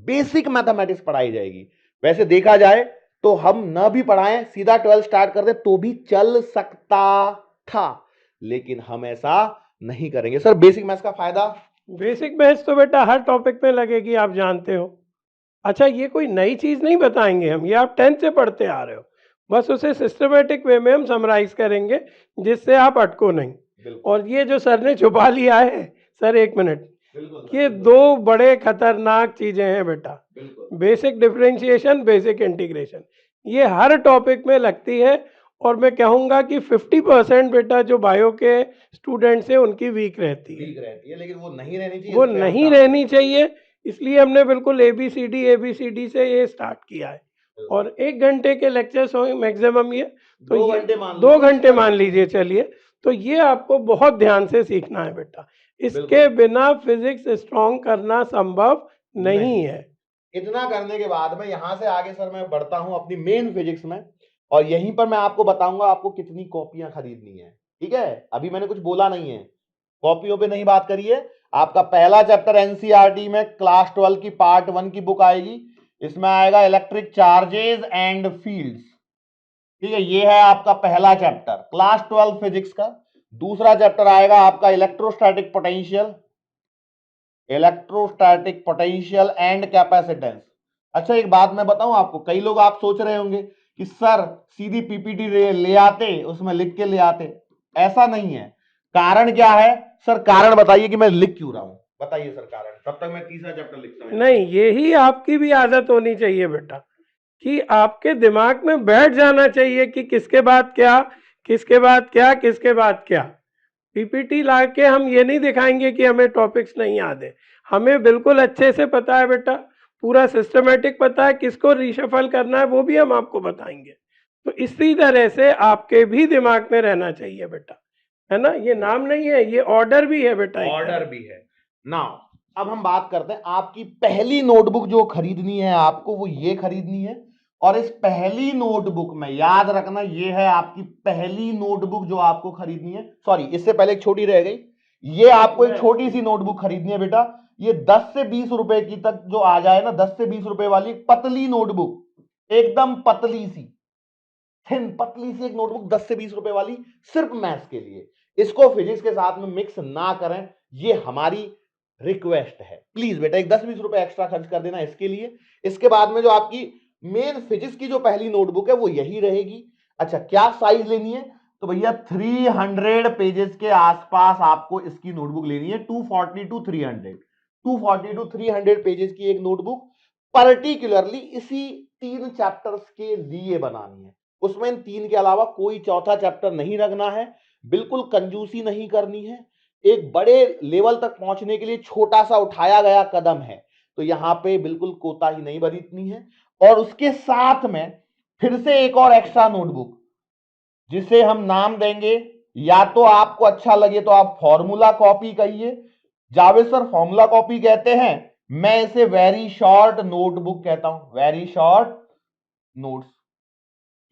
बेसिक मैथमेटिक्स पढ़ाई जाएगी। वैसे देखा जाए तो हम न भी पढ़ाएं, सीधा 12 स्टार्ट कर दे तो भी चल सकता था, लेकिन हम ऐसा नहीं करेंगे। सर बेसिक मैथ्स का फायदा? बेसिक मैथ्स तो बेटा हर टॉपिक में लगेगी, आप जानते हो। अच्छा, ये कोई नई चीज़ नहीं बताएंगे हम, ये आप 10th से पढ़ते आ रहे हो। बस उसे सिस्टमेटिक वे में हम समराइज करेंगे, जिससे आप अटको नहीं। और ये जो सर ने छुपा लिया है, सर एक मिनट, ये दो बड़े खतरनाक चीज़ें हैं बेटा, बेसिक डिफरेंशिएशन, बेसिक इंटीग्रेशन। ये हर टॉपिक में लगती है, और मैं कहूँगा कि 50% बेटा जो बायो के स्टूडेंट्स हैं उनकी वीक रहती है, लेकिन वो नहीं रहनी चाहिए, वो इस पे हम नहीं काम रहनी चाहिए। इसलिए हमने बिल्कुल ABCD से ये स्टार्ट किया है, और 1 घंटे के लेक्चर्स होंगे मैक्सिमम ये। तो 2 ये घंटे मान लो, 2 घंटे मान लीजिए चलिए। तो ये आपको बहुत ध्यान से सीखना है बेटा, इसके बिना फिजिक्स स्ट्रॉन्ग करना संभव नहीं है। इतना करने के बाद में यहां से आगे सर मैं बढ़ता हूं अपनी मेन फिजिक्स में, और यहीं पर मैं आपको बताऊंगा आपको कितनी कॉपियां खरीदनी है। ठीक है, अभी मैंने कुछ बोला नहीं है, कॉपियों पे नहीं बात करिए। आपका पहला चैप्टर एनसीईआरटी में क्लास 12 की पार्ट 1 की बुक आएगी, इसमें आएगा इलेक्ट्रिक चार्जेस एंड फील्ड्स। ठीक है, ये है आपका पहला चैप्टर क्लास 12 फिजिक्स का। दूसरा चैप्टर आएगा आपका electrostatic potential, electrostatic potential and capacitance. अच्छा, एक बात मैं बताऊं आपको, कई लोग आप सोच रहे होंगे कि सर सीधी पीपीटी ले आते, उसमें लिख के ले आते। ऐसा नहीं है, कारण क्या है सर? कारण बताइए कि मैं लिख क्यों रहा हूं, बताइए सर कारण। तब तक मैं तीसरा चैप्टर लिखता हूं। नहीं, यही आपकी भी आदत होनी चाहिए बेटा, कि आपके दिमाग में बैठ जाना चाहिए कि किसके बाद क्या, किसके बाद क्या, किसके बाद क्या। पीपीटी लाके हम ये नहीं दिखाएंगे कि हमें टॉपिक्स नहीं याद है, हमें बिल्कुल अच्छे से पता है बेटा, पूरा सिस्टमेटिक पता है, किसको रीशफल करना है वो भी हम आपको बताएंगे। तो इसी तरह से आपके भी दिमाग में रहना चाहिए बेटा, है ना। ये नाम नहीं है, ये ऑर्डर भी है बेटा, ऑर्डर भी है। नाउ अब हम बात करते हैं, आपकी पहली नोटबुक जो खरीदनी है आपको, वो ये खरीदनी है। और इस पहली नोटबुक में याद रखना, ये है आपकी पहली नोटबुक जो आपको खरीदनी है। सॉरी, इससे पहले एक छोटी रह गई, ये आपको एक छोटी सी नोटबुक खरीदनी है बेटा। ये 10 से 20 रुपए की तक जो आ जाए ना, 10 से 20 रुपए वाली पतली नोटबुक, एकदम पतली सी, थिन पतली सी एक नोटबुक 10 से 20 रुपए वाली, सिर्फ मैथ्स के लिए। इसको फिजिक्स के साथ में मिक्स ना करें, ये हमारी रिक्वेस्ट है। प्लीज बेटा एक 10-20 रुपए एक्स्ट्रा खर्च कर देना इसके लिए। इसके बाद में जो आपकी मेन फिजिक्स की जो पहली नोटबुक है वो यही रहेगी। अच्छा, क्या साइज लेनी है? तो भैया 300 पेजेस के आसपास आपको इसकी नोटबुक लेनी है। 240 टू 300, 240 टू 300 पेजेस की एक नोटबुक पर्टिकुलरली इसी 3 चैप्टर्स के लिए बनानी है। उसमें इन 3 के अलावा कोई चौथा चैप्टर नहीं रखना है, बिल्कुल कंजूसी नहीं करनी है। एक बड़े लेवल तक पहुंचने के लिए छोटा सा उठाया गया कदम है, तो यहां पे बिल्कुल कोताही नहीं बरतनी है। और उसके साथ में फिर से एक और एक्स्ट्रा नोटबुक, जिसे हम नाम देंगे, या तो आपको अच्छा लगे तो आप फॉर्मूला कॉपी कहिए। जावेद सर फॉर्मूला कॉपी कहते हैं, मैं इसे वेरी शॉर्ट नोटबुक कहता हूं, वेरी शॉर्ट नोट्स।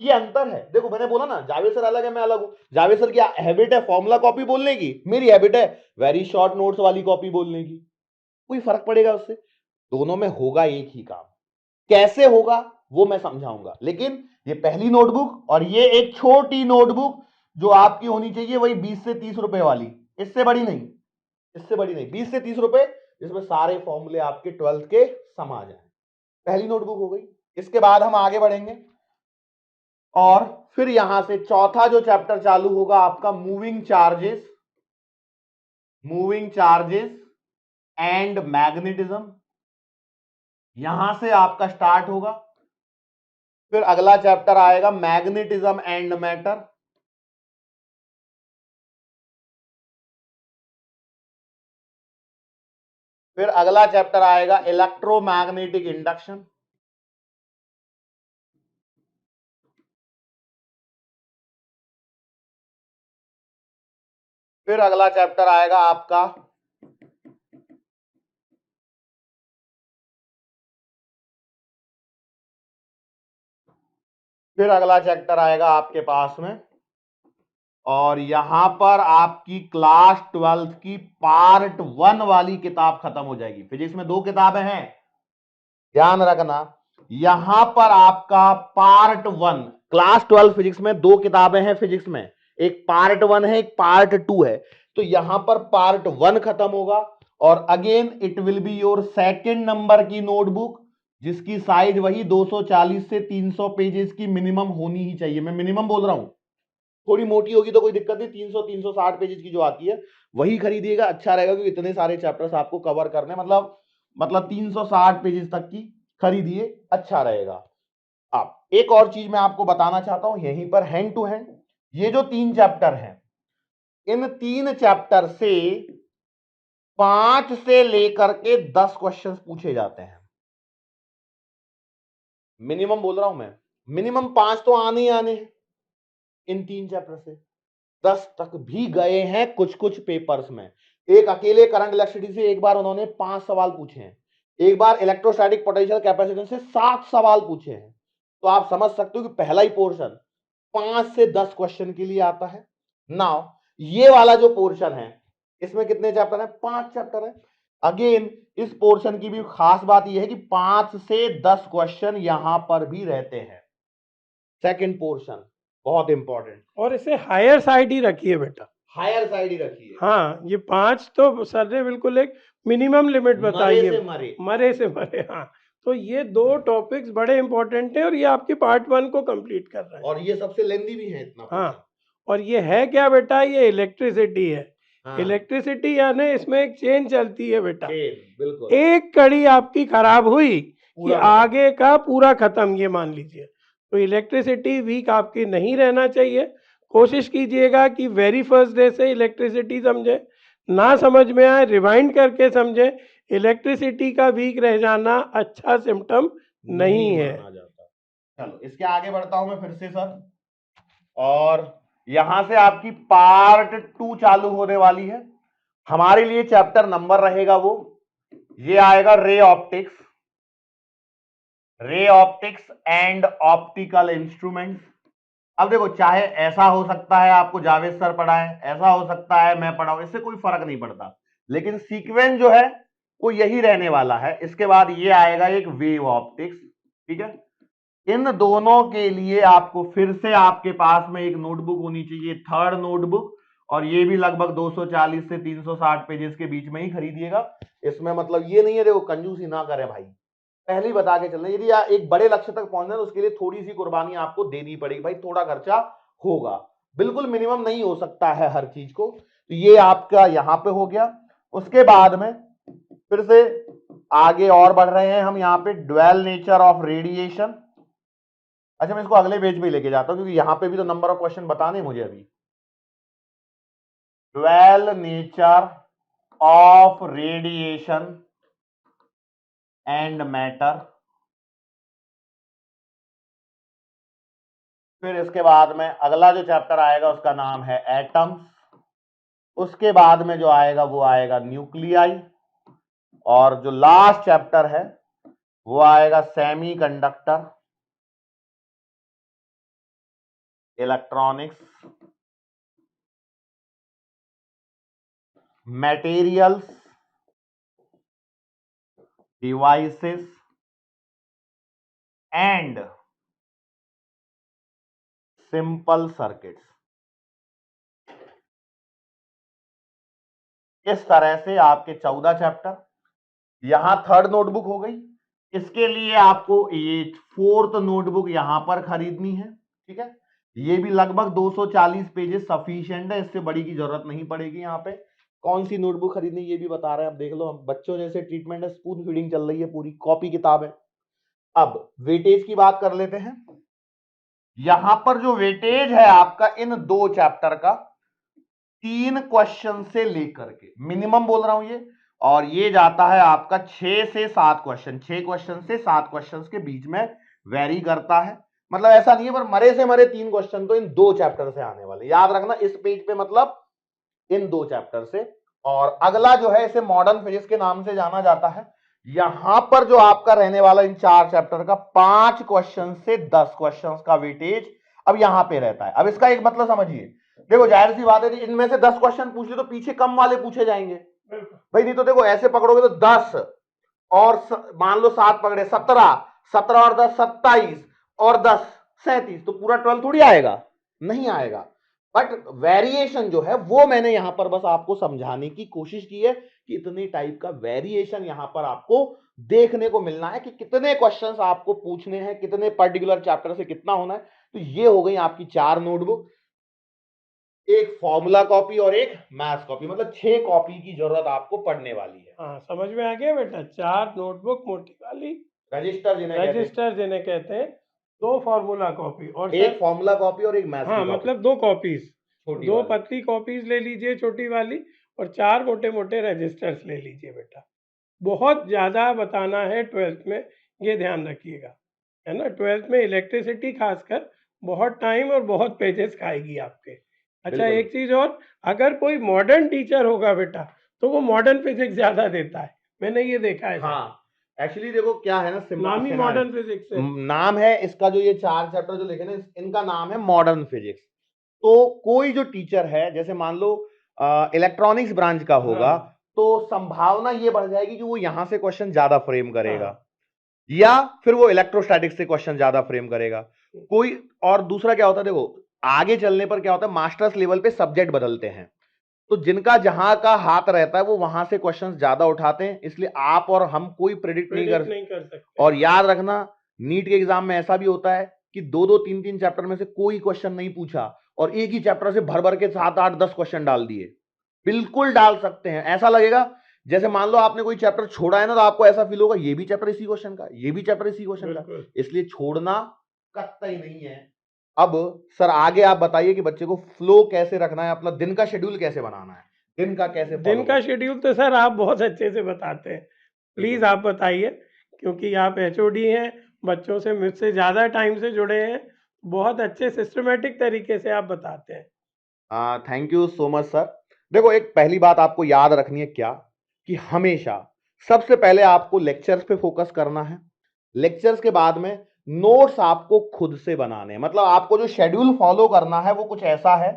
ये अंतर है। देखो मैंने बोला ना, जावेद सर अलग है, मैं अलग हूं। जावेद सर की हैबिट है फॉर्मूला कॉपी बोलने की, मेरी हैबिट है वेरी शॉर्ट नोट्स वाली कॉपी बोलने की। कोई फर्क पड़ेगा उससे? दोनों में होगा एक ही काम। कैसे होगा वो मैं समझाऊंगा, लेकिन ये पहली नोटबुक और ये एक छोटी नोटबुक जो आपकी होनी चाहिए वही 20 से 30 रुपए वाली, इससे बड़ी नहीं, इससे बड़ी नहीं, 20 से 30 रुपए, जिसमें सारे फॉर्मूले आपके 12th के समा जाए। पहली नोटबुक हो गई। इसके बाद हम आगे बढ़ेंगे और फिर यहां से चौथा जो चैप्टर चालू होगा आपका, moving charges, moving charges and magnetism, यहां से आपका स्टार्ट होगा। फिर अगला चैप्टर आएगा मैग्नेटिज्म एंड मैटर, फिर अगला चैप्टर आएगा इलेक्ट्रोमैग्नेटिक इंडक्शन, फिर अगला चैप्टर आएगा आपका फिर अगला चैप्टर आएगा आपके पास में, और यहां पर आपकी क्लास 12th की पार्ट 1 वाली किताब खत्म हो जाएगी। फिजिक्स में 2 किताबें हैं, ध्यान रखना। यहां पर आपका पार्ट 1, क्लास 12 फिजिक्स में 2 किताबें हैं फिजिक्स में, एक पार्ट 1 है, एक पार्ट 2 है। तो यहां पर पार्ट 1 खत्म होगा, और again it will be your second number की नोटबुक, जिसकी साइज वही 240 से 300 पेजेस की मिनिमम होनी ही चाहिए। मैं मिनिमम बोल रहा हूं, थोड़ी मोटी होगी तो कोई दिक्कत नहीं, 300-360 पेजेस की जो आती है वही खरीदिएगा, अच्छा रहेगा, क्योंकि इतने सारे चैप्टर्स आपको कवर करने, मतलब 360 पेजेस तक की खरीदिए, अच्छा रहेगा। अब एक और चीज मैं आपको बताना चाहता हूं यहीं पर हैंड टू हैंड, ये जो 3 चैप्टर हैं, इन 3 चैप्टर से 5 से लेकर के 10 क्वेश्चंस पूछे जाते हैं। मिनिमम बोल रहा हूं मैं, मिनिमम 5 तो आने ही आने हैं इन 3 चैप्टर से। 10 तक भी गए हैं कुछ कुछ पेपर्स में। एक अकेले करंट इलेक्ट्रिसिटी से एक बार उन्होंने 5 सवाल पूछे हैं, एक बार इलेक्ट्रोस्टैटिक पोटेंशियल कैपेसिटेंस से 7 सवाल पूछे हैं। तो आप समझ सकते हो कि पहला ही पोर्शन 5 से 10 क्वेश्चन के लिए आता है। नाउ ये वाला जो पोर्शन है, इसमें कितने चैप्टर है? 5 चैप्टर है। अगेन इस पोर्शन की भी खास बात यह है कि 5 से 10 क्वेश्चन यहां पर भी रहते हैं। सेकंड पोर्शन बहुत इंपॉर्टेंट, और इसे हायर साइड ही रखिए बेटा, हायर साइड ही रखिए। हाँ, ये 5 तो सर ने बिल्कुल एक मिनिमम लिमिट बताई है, मरे मरे से मरे, हाँ। तो ये 2 टॉपिक्स बड़े इंपॉर्टेंट हैं, और ये आपकी पार्ट 1 को कंप्लीट कर रहे हैं, और ये सबसे लेंदी भी है इतना हाँ। portion। और ये है क्या बेटा, ये इलेक्ट्रिसिटी है। हाँ, इलेक्ट्रिसिटी यानी इसमें एक चेन चलती है बेटा। बिल्कुल एक कड़ी आपकी खराब हुई कि पूरा खत्म। आगे का पूरा खत्म, ये मान लीजिए। तो इलेक्ट्रिसिटी वीक आपकी नहीं रहना चाहिए। कोशिश कीजिएगा कि वेरी फर्स्ट डे से इलेक्ट्रिसिटी समझे, ना समझ में आए रिवाइंड करके समझे। इलेक्ट्रिसिटी का वीक रह जाना अच्छा सिम्टम नहीं है। माना जाता। चलो इसके आगे बढ़ता हूं मैं फिर से सर, और यहां से आपकी पार्ट 2 चालू होने वाली है। हमारे लिए चैप्टर नंबर रहेगा वो, ये आएगा ray optics, ray optics and optical instruments. अब देखो, चाहे ऐसा हो सकता है आपको जावेद सर पढ़ाएं, ऐसा हो सकता है मैं पढ़ाऊं, इससे कोई फर्क नहीं पड़ता, लेकिन सीक्वेंस जो है वो यही रहने वाला है। इसके बाद ये आएगा एक वेव ऑप्टिक्स, ठीक है। इन दोनों के लिए आपको फिर से आपके पास में एक नोटबुक होनी चाहिए, थर्ड नोटबुक, और ये भी लगभग 240 से 360 पेजेस के बीच में ही खरीदिएगा। इसमें मतलब ये नहीं है, देखो कंजूसी ना करें भाई, पहले ही बता के चलना, यदि एक बड़े लक्ष्य तक पहुंचना है तो उसके लिए थोड़ी सी कुर्बानी आपको देनी पड़ेगी भाई, थोड़ा खर्चा होगा, बिल्कुल मिनिमम नहीं हो सकता है हर चीज को। तो ये आपका यहां पे हो गया। उसके बाद में फिर से आगे और बढ़ रहे हैं हम, यहां पे ड्वेल नेचर ऑफ रेडिएशन। अच्छा, मैं इसको अगले पेज पे लेके जाता हूं क्योंकि यहां पे भी तो नंबर ऑफ क्वेश्चन बताने मुझे अभी। Dual nature of radiation and matter. फिर इसके बाद में अगला जो चैप्टर आएगा उसका नाम है एटम्स। उसके बाद में जो आएगा वो आएगा न्यूक्लियाई, और जो लास्ट चैप्टर है वो आएगा semiconductor, electronics, materials, devices and simple circuits. इस तरह से आपके 14 चैप्टर। यहां थर्ड नोटबुक हो गई, इसके लिए आपको ये फोर्थ नोटबुक यहां पर खरीदनी है, ठीक है। ये भी लगभग 240 पेजेस सफिशिएंट है, इससे बड़ी की जरूरत नहीं पड़ेगी। यहाँ पे कौन सी नोटबुक खरीदनी ये भी बता रहे हैं, अब देख लो, हम बच्चों जैसे ट्रीटमेंट है, स्पून फीडिंग चल रही है, पूरी कॉपी किताब है। अब वेटेज की बात कर लेते हैं। यहां पर जो वेटेज है आपका इन दो चैप्टर का, 3 क्वेश्चन से लेकर के, मिनिमम बोल रहा हूं ये, और ये जाता है आपका 6 से 7 क्वेश्चन, 6 क्वेश्चन से 7 क्वेश्चन के बीच में वेरी करता है। मतलब ऐसा नहीं है, पर मरे से मरे 3 क्वेश्चन तो इन 2 चैप्टर से आने वाले, याद रखना इस पेज पे, मतलब इन 2 चैप्टर से। और अगला जो है इसे मॉडर्न फिजिक्स के नाम से जाना जाता है। यहां पर जो आपका रहने वाला इन 4 चैप्टर का 5 क्वेश्चन से 10 क्वेश्चन का वेटेज अब यहां पे रहता है। अब इसका एक मतलब समझिए, देखो जाहिर सी बात है, इनमें से 10 क्वेश्चन पूछ ले तो पीछे कम वाले पूछे जाएंगे भाई, नहीं तो देखो ऐसे पकड़ोगे तो 10 और मान लो 7 पकड़े, 17, 17 और 10 27, और 10 37, तो पूरा 12 थोड़ी आएगा, नहीं आएगा। बट वेरिएशन जो है वो मैंने यहां पर बस आपको समझाने की कोशिश की है कि इतने टाइप का वेरिएशन यहां पर आपको देखने को मिलना है, कि कितने क्वेश्चंस आपको पूछने हैं, कितने पर्टिकुलर चैप्टर से कितना होना है। तो ये हो गई आपकी 4 नोटबुक, एक फॉर्मूला कॉपी और एक मैथ्स कॉपी, मतलब 6 कॉपी की जरूरत आपको पड़ने वाली है। हाँ, समझ में आ गया बेटा। 4 नोटबुक मोटी वाली, रजिस्टर जिन्हें कहते हैं, 2 फॉर्मूला कॉपी, और एक फॉर्मूला कॉपी और एक मैथ्स हाँ, की कॉपी, मतलब 2 कॉपीज, छोटी 2 वाली। पतली कॉपीज ले लीजिए छोटी वाली, और 4 मोटे मोटे रजिस्टर्स ले लीजिए बेटा। बहुत ज़्यादा बताना है 12th में, ये ध्यान रखिएगा, है ना। 12th में इलेक्ट्रिसिटी खासकर बहुत टाइम और बहुत पेजेस खाएगी आपके। अच्छा, बिल्कुल। एक चीज़ और, अगर कोई मॉडर्न टीचर होगा बेटा तो वो मॉडर्न फिजिक्स ज़्यादा देता है, मैंने ये देखा है। हाँ, एक्चुअली देखो क्या है ना, नाम ही मॉडर्न फिजिक्स है। नाम है इसका, जो ये 4 चैप्टर जो लिखे ना, इनका नाम है मॉडर्न फिजिक्स। तो कोई जो टीचर है, जैसे मान लो इलेक्ट्रॉनिक्स ब्रांच का होगा, हाँ। तो संभावना ये बढ़ जाएगी कि वो यहां से क्वेश्चन ज्यादा फ्रेम करेगा, या फिर वो इलेक्ट्रोस्टैटिक्स से क्वेश्चन ज्यादा फ्रेम करेगा कोई। और दूसरा क्या होता है, देखो आगे चलने पर क्या होता है, मास्टर्स लेवल पे सब्जेक्ट बदलते हैं, तो जिनका जहां का हाथ रहता है वो वहां से क्वेश्चंस ज्यादा उठाते हैं, इसलिए आप और हम कोई प्रेडिक्ट नहीं कर सकते। और याद रखना, नीट के एग्जाम में ऐसा भी होता है कि 2-2 3-3 चैप्टर में से कोई क्वेश्चन नहीं पूछा और एक ही चैप्टर से भर भर के 7 8 10 क्वेश्चन डाल दिए। बिल्कुल डाल सकते हैं। ऐसा लगेगा जैसे मान लो आपने कोई चैप्टर छोड़ा है ना, तो आपको ऐसा फील होगा ये भी चैप्टर इसी क्वेश्चन का, ये भी चैप्टर इसी क्वेश्चन का। इसलिए छोड़ना कतई नहीं है। अब सर आगे आप बताइए कि बच्चे को फ्लो कैसे रखना है, अपना दिन का शेड्यूल कैसे बनाना है, दिन का कैसे दिन का शेड्यूल तो सर आप बहुत अच्छे से बताते हैं, प्लीज आप बताइए, क्योंकि आप एचओडी हैं, बच्चों से मुझसे ज्यादा टाइम से जुड़े हैं, बहुत अच्छे सिस्टमेटिक तरीके से आप बताते हैं। Thank you so much sir. देखो एक पहली बात आपको याद रखनी है क्या, कि हमेशा सबसे पहले आपको लेक्चर्स पे फोकस करना है। लेक्चर्स के बाद में नोट्स आपको खुद से बनाने हैं। मतलब आपको जो शेड्यूल फॉलो करना है वो कुछ ऐसा है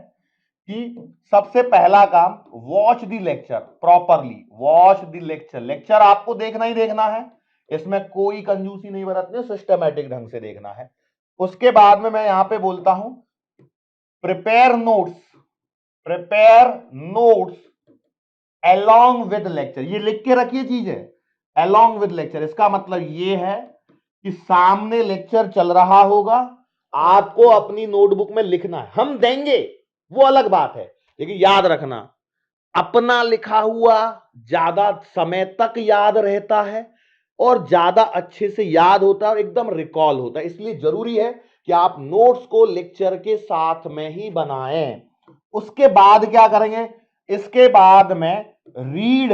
कि सबसे पहला काम, watch the lecture properly, watch the lecture. Lecture आपको देखना ही देखना है, इसमें कोई कंजूसी नहीं बरतनी, सिस्टमैटिक ढंग से देखना है। उसके बाद में मैं यहां पे बोलता हूं prepare notes, prepare notes along with lecture. ये लिख के रखिए चीज है, along विद लेक्चर। इसका मतलब ये है कि सामने लेक्चर चल रहा होगा, आपको अपनी नोटबुक में लिखना है। हम देंगे वो अलग बात है, लेकिन याद रखना अपना लिखा हुआ ज्यादा समय तक याद रहता है और ज्यादा अच्छे से याद होता है और एकदम रिकॉल होता है। इसलिए जरूरी है कि आप नोट्स को लेक्चर के साथ में ही बनाएं। उसके बाद क्या करेंगे, इसके बाद में रीड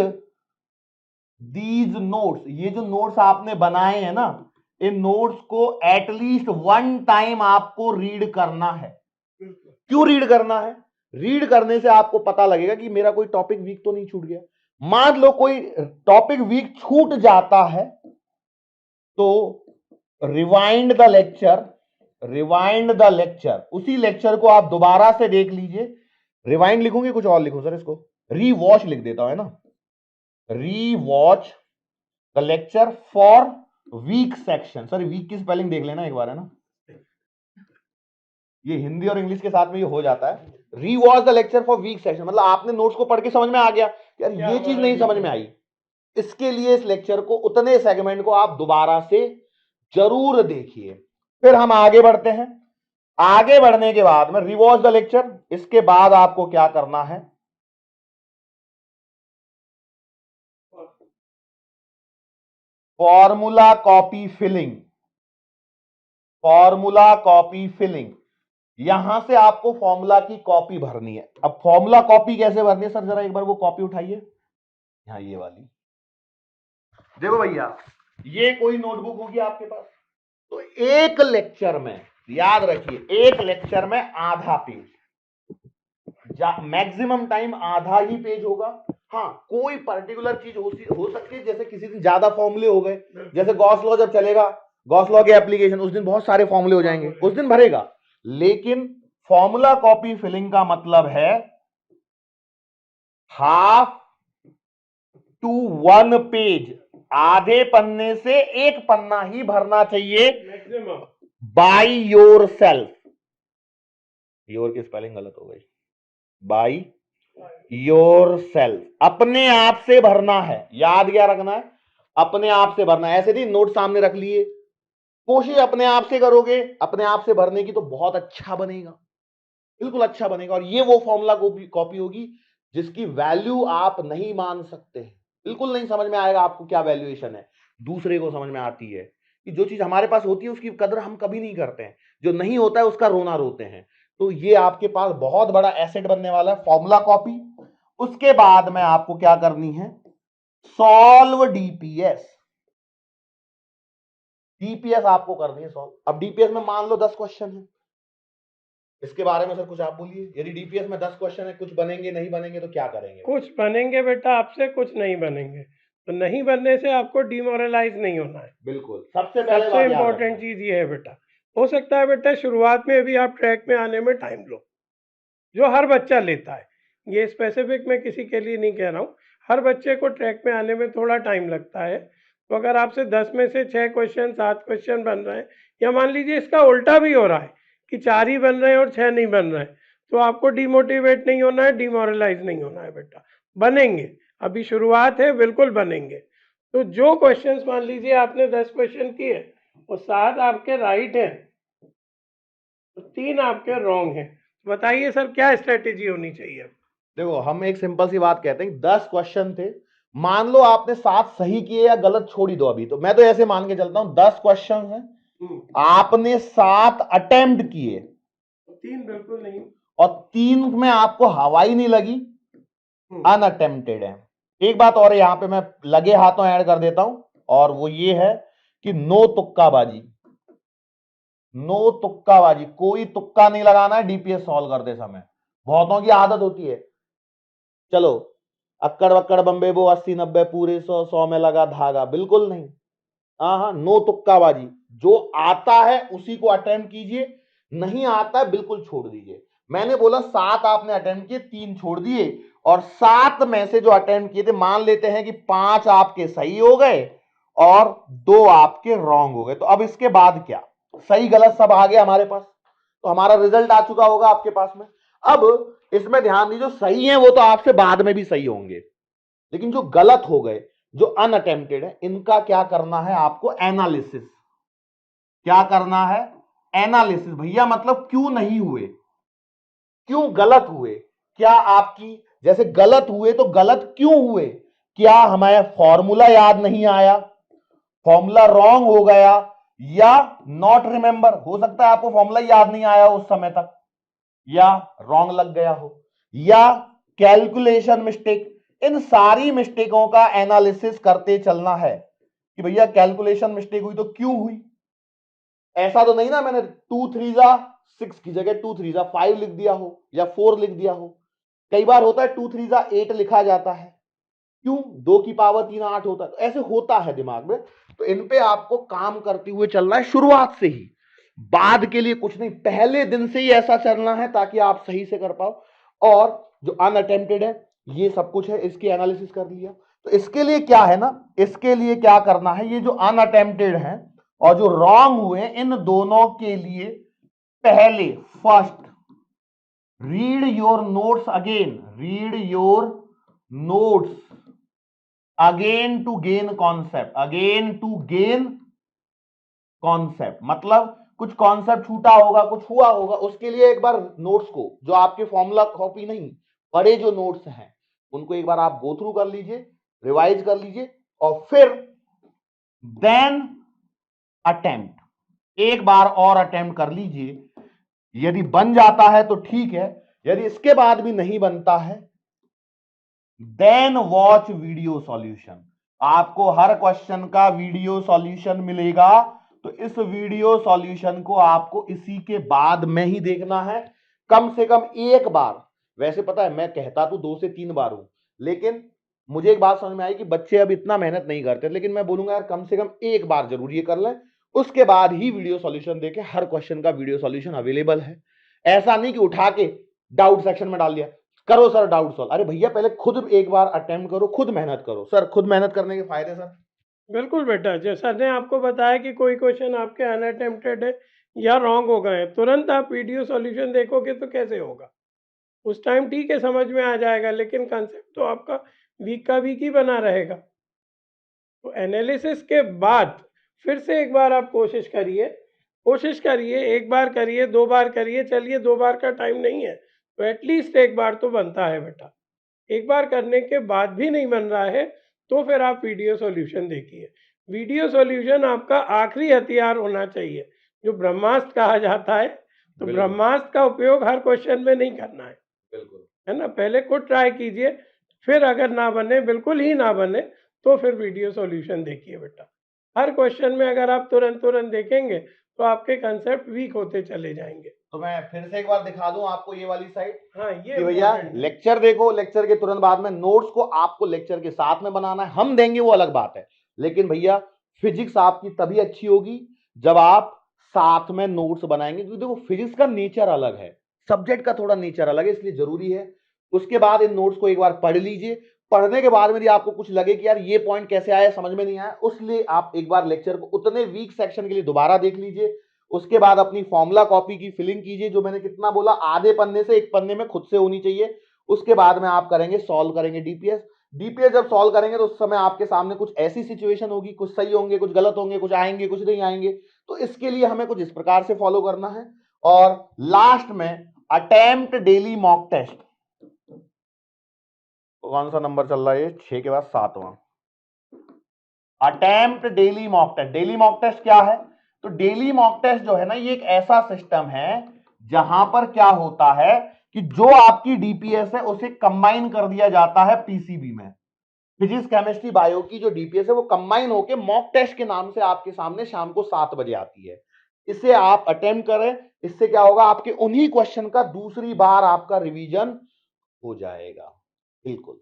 दीज नोट्स। ये जो नोट्स आपने बनाए हैं ना, इन नोट्स को एटलीस्ट 1 टाइम आपको रीड करना है। क्यों रीड करना है? रीड करने से आपको पता लगेगा कि मेरा कोई टॉपिक वीक तो नहीं छूट गया। मान लो कोई टॉपिक वीक छूट जाता है तो rewind the lecture, rewind the lecture, उसी लेक्चर को आप दोबारा से देख लीजिए। रिवाइंड लिखूंगे कुछ और लिखूं सर, इसको रीवॉच लिख देता है ना, rewatch the lecture for weak section. Sir weak की स्पेलिंग देख लेना एक बार, है ना, ये हिंदी और इंग्लिश के साथ में ये हो जाता है। Rewatch the lecture for weak section, मतलब आपने नोट्स को पढ़ के समझ में आ गया यार ये चीज नहीं समझ में आई, इसके लिए इस लेक्चर को, उतने सेगमेंट को आप दोबारा से जरूर देखिए। फिर हम आगे बढ़ते हैं। आगे बढ़ने के बाद में रिवॉच द लेक्चर, इसके बाद आपको क्या करना है, formula copy filling, formula copy filling. यहां से आपको फॉर्मूला की कॉपी भरनी है। अब फॉर्मूला कॉपी कैसे भरनी है सर, जरा एक बार वो कॉपी उठाइए, यहां ये वाली। देखो भैया ये कोई नोटबुक होगी आपके पास, तो एक लेक्चर में, याद रखिए एक लेक्चर में आधा पेज, मैक्सिमम टाइम आधा ही पेज होगा। हाँ कोई पर्टिकुलर चीज हो सकती है, जैसे किसी दिन ज्यादा फॉर्मूले हो गए, जैसे गॉस लॉ जब चलेगा, गॉस लॉ के एप्लीकेशन, उस दिन बहुत सारे फॉर्मूले हो जाएंगे, उस दिन भरेगा। लेकिन फॉर्मूला कॉपी फिलिंग का मतलब है हाफ टू 1 पेज, आधे पन्ने से एक पन्ना ही भरना चाहिए बाय योर सेल्फ। योर की स्पेलिंग गलत हो गई, बाय योर सेल्फ, अपने आप से भरना है। याद क्या रखना है, अपने आप से भरना है। ऐसे नहीं नोट सामने रख लिए, कोशिश अपने आप से करोगे अपने आप से भरने की तो बहुत अच्छा बनेगा, बिल्कुल अच्छा बनेगा। और ये वो फॉर्मूला कॉपी होगी जिसकी वैल्यू आप नहीं मान सकते, बिल्कुल नहीं समझ में आएगा आपको क्या वैल्यूएशन है। दूसरे को समझ में आती है कि जो चीज हमारे पास होती है उसकी कदर हम कभी नहीं करते हैं, जो नहीं होता है उसका रोना रोते हैं। तो ये आपके पास बहुत बड़ा एसेट बनने वाला है, फॉर्मूला कॉपी। उसके बाद में आपको क्या करनी है, सॉल्व डीपीएस। डीपीएस आपको करनी है सॉल्व। अब डीपीएस में मान लो 10 क्वेश्चन है, इसके बारे में सर कुछ आप बोलिए। यदि डीपीएस में 10 क्वेश्चन है, कुछ बनेंगे नहीं बनेंगे तो क्या करेंगे? कुछ बनेंगे बेटा आपसे, कुछ नहीं बनेंगे, तो नहीं बनने से आपको डिमोरलाइज नहीं होना है। बिल्कुल सबसे पहले सबसे इंपॉर्टेंट चीज ये है बेटा। हो सकता है बेटा शुरुआत में भी आप ट्रैक में आने में टाइम लो, जो हर बच्चा लेता है, ये स्पेसिफिक मैं किसी के लिए नहीं कह रहा हूँ, हर बच्चे को ट्रैक में आने में थोड़ा टाइम लगता है। तो अगर आपसे 10 में से 6 क्वेश्चन 7 क्वेश्चन बन रहे हैं, या मान लीजिए इसका उल्टा भी हो रहा है कि 4 ही बन रहे हैं और 6 नहीं बन रहे हैं, तो आपको डिमोटिवेट नहीं होना है, डिमोरलाइज नहीं होना है बेटा, बनेंगे, अभी शुरुआत है, बिल्कुल बनेंगे। तो जो क्वेश्चंस मान लीजिए आपने 10 क्वेश्चन किए और 7 आपके राइट हैं, तो 3 आपके रॉन्ग हैं, बताइए सर, क्या स्ट्रेटेजी होनी चाहिए? देखो, हम एक सिंपल सी बात कहते हैं, 10 क्वेश्चन थे, मान लो आपने 7 सही किए या गलत छोड़ ही दो। अभी तो मैं तो ऐसे मान के चलता हूं 10 क्वेश्चन हैं, आपने 7 अटेम्प्ट किए, 3 बिल्कुल नहीं। और 3 में आपको हवाई नहीं लगी, अनअटेम्प्टेड है। एक बात और यहां पे मैं लगे हाथों ऐड कर देता हूं, और वो ये है कि नो तुक्काबाजी। नो तुक्काबाजी, कोई तुक्का नहीं लगाना है डीपीएस सॉल्व करते समय। बहुतों की आदत होती है, चलो अक्कड़ बक्कड़ बम्बे बो 80 90 पूरे 100 में लगा धागा। बिल्कुल नहीं, हाँ हाँ, नो तुक्काबाजी। जो आता है उसी को अटेम्प्ट कीजिए, नहीं आता है बिल्कुल छोड़ दीजिए। मैंने बोला 7 आपने अटेम्प्ट किए, 3 छोड़ दिए, और 7 में से जो अटेम्प्ट किए थे, मान लेते हैं कि 5 आपके सही हो गए और 2 आपके रॉन्ग हो गए। तो अब इसके बाद क्या, सही गलत सब आ गया हमारे पास, तो हमारा रिजल्ट आ चुका होगा आपके पास में। अब इसमें ध्यान दीजिए, जो सही है वो तो आपसे बाद में भी सही होंगे, लेकिन जो गलत हो गए, जो अनअटेम्प्टेड है, इनका क्या करना है आपको, एनालिसिस। क्या करना है, एनालिसिस। भैया मतलब क्यों नहीं हुए, क्यों गलत हुए, क्या आपकी, जैसे गलत हुए तो गलत क्यों हुए, क्या हमें फॉर्मूला याद नहीं आया, फॉर्मूला रॉन्ग हो गया, या नॉट रिमेंबर, हो सकता है आपको फॉर्मूला याद नहीं आया उस समय तक, या रॉन्ग लग गया हो, या कैलकुलेशन मिस्टेक। इन सारी मिस्टेकों का एनालिसिस करते चलना है कि भैया कैलकुलेशन मिस्टेक हुई तो क्यों हुई। ऐसा तो नहीं ना मैंने 2 3 जा 6 की जगह 2 3 जा 5 लिख दिया हो या 4 लिख दिया हो। कई बार होता है 2 3 जा 8 लिखा जाता है, क्यों, 2 की पावर 3 8 होता है, तो ऐसे होता है दिमाग में। तो इन पे आपको काम करते हुए चलना है शुरुआत से ही, बाद के लिए कुछ नहीं, पहले दिन से ही ऐसा चलना है ताकि आप सही से कर पाओ। और जो अनअटेम्प्टेड है, ये सब कुछ है, इसकी एनालिसिस कर लिया। तो इसके लिए क्या है ना, इसके लिए क्या करना है, ये जो अनअटेम्प्टेड है और जो रॉन्ग हुए, इन दोनों के लिए पहले first read your notes again, read your notes again to gain concept, again to gain concept. मतलब कुछ कॉन्सेप्ट छूटा होगा, कुछ हुआ होगा, उसके लिए एक बार नोट्स को, जो आपके फॉर्मूला कॉपी नहीं, बड़े जो नोट्स हैं, उनको एक बार आप गो थ्रू कर लीजिए, रिवाइज कर लीजिए, और फिर देन अटेम्प्ट, एक बार और अटेम्प्ट कर लीजिए। यदि बन जाता है तो ठीक है, यदि इसके बाद भी नहीं बनता है, देन वॉच वीडियो सॉल्यूशन। आपको हर क्वेश्चन का वीडियो सॉल्यूशन मिलेगा, तो इस वीडियो सॉल्यूशन को आपको इसी के बाद में ही देखना है, कम से कम एक बार। वैसे पता है मैं कहता तो 2 से 3 बार हूं, लेकिन मुझे एक बात समझ में आई कि बच्चे अब इतना मेहनत नहीं करते, लेकिन मैं बोलूंगा यार कम से कम एक बार जरूर ये कर लें, उसके बाद ही वीडियो सॉल्यूशन देखें। हर क्वेश्चन का वीडियो सॉल्यूशन अवेलेबल है, ऐसा नहीं कि उठा के डाउट सेक्शन में डाल दिया, करो सर डाउट सॉल्व। अरे भैया पहले खुद एक बार अटेम्प्ट करो, खुद मेहनत करो। सर खुद मेहनत करने के फायदे सर, बिल्कुल बेटा, जैसा ने आपको बताया कि कोई क्वेश्चन आपके अनअटेम्प्टेड है या रॉन्ग हो गए हैं, तुरंत आप वीडियो सॉल्यूशन देखोगे तो कैसे होगा? उस टाइम ठीक है, समझ में आ जाएगा, लेकिन कंसेप्ट तो आपका वीक का वीक ही बना रहेगा। तो एनालिसिस के बाद फिर से एक बार आप कोशिश करिए, एक बार करिए, 2 बार करिए, चलिए 2 बार का टाइम नहीं है, तो एटलीस्ट एक बार तो बनता है बेटा। एक बार करने के बाद भी नहीं बन रहा है, तो फिर आप वीडियो सॉल्यूशन देखिए। वीडियो सॉल्यूशन आपका आखिरी हथियार होना चाहिए, जो ब्रह्मास्त्र कहा जाता है। तो बिल्कुल ब्रह्मास्त्र का उपयोग हर क्वेश्चन में नहीं करना बिल्कुल। है ना? पहले खुद ट्राई कीजिए, फिर अगर ना बने, बिल्कुल ही ना बने, तो फिर वीडियो सॉल्यूशन देखिए बेटा। हर क्वेश्चन में अगर आप तुरंत देखेंगे, तो आपके कंसेप्ट वीक होते चले जाएंगे। तो मैं फिर से एक बार दिखा दूं आपको ये वाली साइड, हाँ, ये कि भैया इम्पोर्टेंट है। लेक्चर देखो, लेक्चर के तुरंत बाद में नोट्स को आपको लेक्चर के साथ में बनाना है, हम देंगे वो अलग बात है, लेकिन भैया फिजिक्स आपकी तभी अच्छी होगी जब आप साथ में नोट्स बनाएंगे, क्योंकि देखो फिजिक्स का नेचर अलग है, सब्जेक्ट का थोड़ा नेचर अलग है, इसलिए जरूरी है। उसके बाद इन नोट्स को एक बार पढ़ लीजिए, पढ़ने के बाद में यदि आपको कुछ लगे कि यार ये पॉइंट कैसे आया, समझ में नहीं आया, उसलिए आप एक बार लेक्चर को उतने वीक सेक्शन के लिए दोबारा देख लीजिए। उसके बाद अपनी फॉर्मूला कॉपी की फिलिंग कीजिए, जो मैंने कितना बोला, आधे पन्ने से एक पन्ने में खुद से होनी चाहिए। उसके बाद में आप करेंगे, सॉल्व करेंगे डीपीएस। डीपीएस जब सॉल्व करेंगे तो उस समय आपके सामने कुछ ऐसी सिचुएशन होगी, कुछ सही होंगे, कुछ गलत होंगे, कुछ आएंगे, कुछ नहीं आएंगे। तो इसके लिए हमें कुछ इस प्रकार से फॉलो करना है। और लास्ट में अटेम्प्ट डेली मॉक टेस्ट, कौन सा नंबर चल रहा है ये, 6 के बाद 7वां। Attempt daily mock test, daily mock test क्या है? तो डेली मॉक टेस्ट जो है ना, ये एक ऐसा सिस्टम है जहां पर क्या होता है कि जो आपकी डीपीएस है उसे कंबाइन कर दिया जाता है पीसीबी में। फिजिक्स केमिस्ट्री बायो की जो डीपीएस है वो कंबाइन होकर मॉक टेस्ट के नाम से आपके सामने शाम को 7 बजे आती है। इसे आप अटेम्प्ट करें, इससे क्या होगा, आपके उन्हीं क्वेश्चन का दूसरी बार आपका रिवीजन हो जाएगा। बिल्कुल,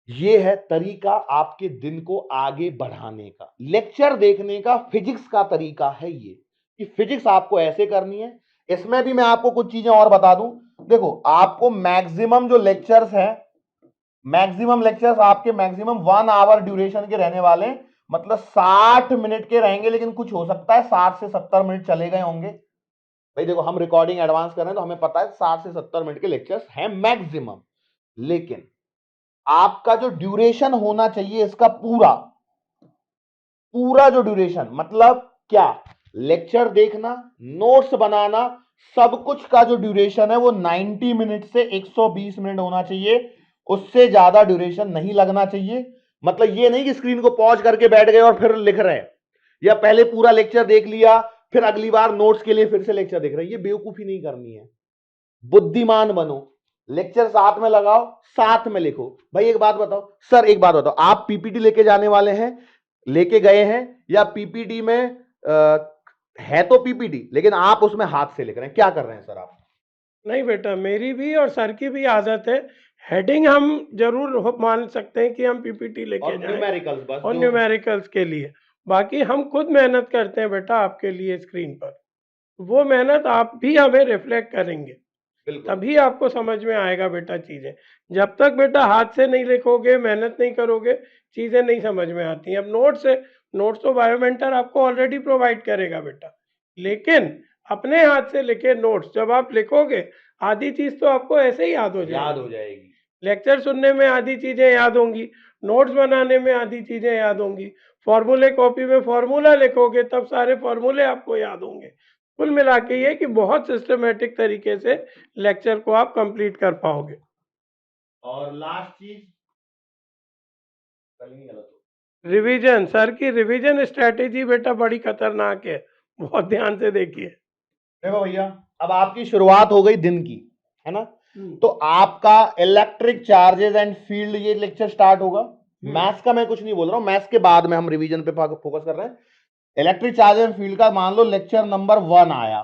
ये है तरीका आपके दिन को आगे बढ़ाने का। लेक्चर देखने का फिजिक्स का तरीका है ये, कि फिजिक्स आपको ऐसे करनी है। इसमें भी मैं आपको कुछ चीजें और बता दूं। देखो, आपको मैक्सिमम जो लेक्चर्स हैं, मैक्सिमम लेक्चर्स आपके मैक्सिमम 1 आवर ड्यूरेशन के रहने वाले, मतलब 60 मिनट के रहेंगे, लेकिन कुछ हो सकता है 60 से 70 मिनट चले गए होंगे। भाई देखो, हम रिकॉर्डिंग एडवांस कर रहे हैं तो हमें पता है 60 से 70 मिनट के लेक्चर्स हैं मैक्सिमम, लेकिन आपका जो ड्यूरेशन होना चाहिए इसका पूरा पूरा जो ड्यूरेशन, मतलब क्या, लेक्चर देखना, नोट्स बनाना, सब कुछ का जो ड्यूरेशन है वो 90 मिनट से 120 मिनट होना चाहिए। उससे ज्यादा ड्यूरेशन नहीं लगना चाहिए। मतलब ये नहीं कि स्क्रीन को पॉज करके बैठ गए और फिर लिख रहे हैं, या पहले पूरा लेक्चर देख लिया फिर अगली बार नोट्स के लिए फिर से लेक्चर देख रहे हैं। ये बेवकूफी नहीं करनी है, बुद्धिमान बनो। लेक्चर साथ में लगाओ, साथ में लिखो। भाई एक बात बताओ सर, एक बात बताओ, आप पीपीटी लेके जाने वाले हैं, लेके गए हैं, या पीपीटी में है तो पीपीटी लेकिन आप उसमें हाथ से लिख रहे हैं, क्या कर रहे हैं सर आप? नहीं बेटा, मेरी भी और सर की भी आदत है, हेडिंग हम जरूर मान सकते हैं कि हम पीपीटी लेके जाएं न्यूमेरिकल्स बस और न्यूमेरिकल्स के लिए, बाकी हम खुद मेहनत करते हैं बेटा आपके लिए स्क्रीन पर। वो मेहनत आप भी हमें रिफ्लेक्ट करेंगे, तभी आपको समझ में आएगा बेटा चीज़ें। जब तक बेटा हाथ से नहीं लिखोगे, मेहनत नहीं करोगे, चीज़ें नहीं समझ में आती। अब नोट्स तो बायोमेंटर आपको ऑलरेडी प्रोवाइड करेगा बेटा, लेकिन अपने हाथ से लिखे नोट्स जब आप लिखोगे, आधी चीज़ तो आपको ऐसे ही याद हो जाएगी। लेक्चर सुनने में आधी चीज़ें याद होंगी, नोट्स बनाने में आधी चीज़ें याद होंगी, फॉर्मूले कॉपी में फॉर्मूला लिखोगे तब सारे फॉर्मूले आपको याद होंगे। कुल मिला के ये कि बहुत सिस्टमेटिक तरीके से लेक्चर को आप कंप्लीट कर पाओगे। और लास्ट चीज, रिवीजन, सर की रिवीजन स्ट्रेटेजी बेटा बड़ी खतरनाक है, बहुत ध्यान से देखिए। देखो भैया, अब आपकी शुरुआत हो गई दिन की, है ना, तो आपका इलेक्ट्रिक चार्जेस एंड फील्ड ये लेक्चर स्टार्ट होगा। मैथ्स का मैं कुछ नहीं बोल रहा हूं, मैथ्स के बाद में हम रिवीजन पे फोकस कर रहे हैं। इलेक्ट्रिक चार्जेस एंड फील्ड का मान लो लेक्चर नंबर 1 आया,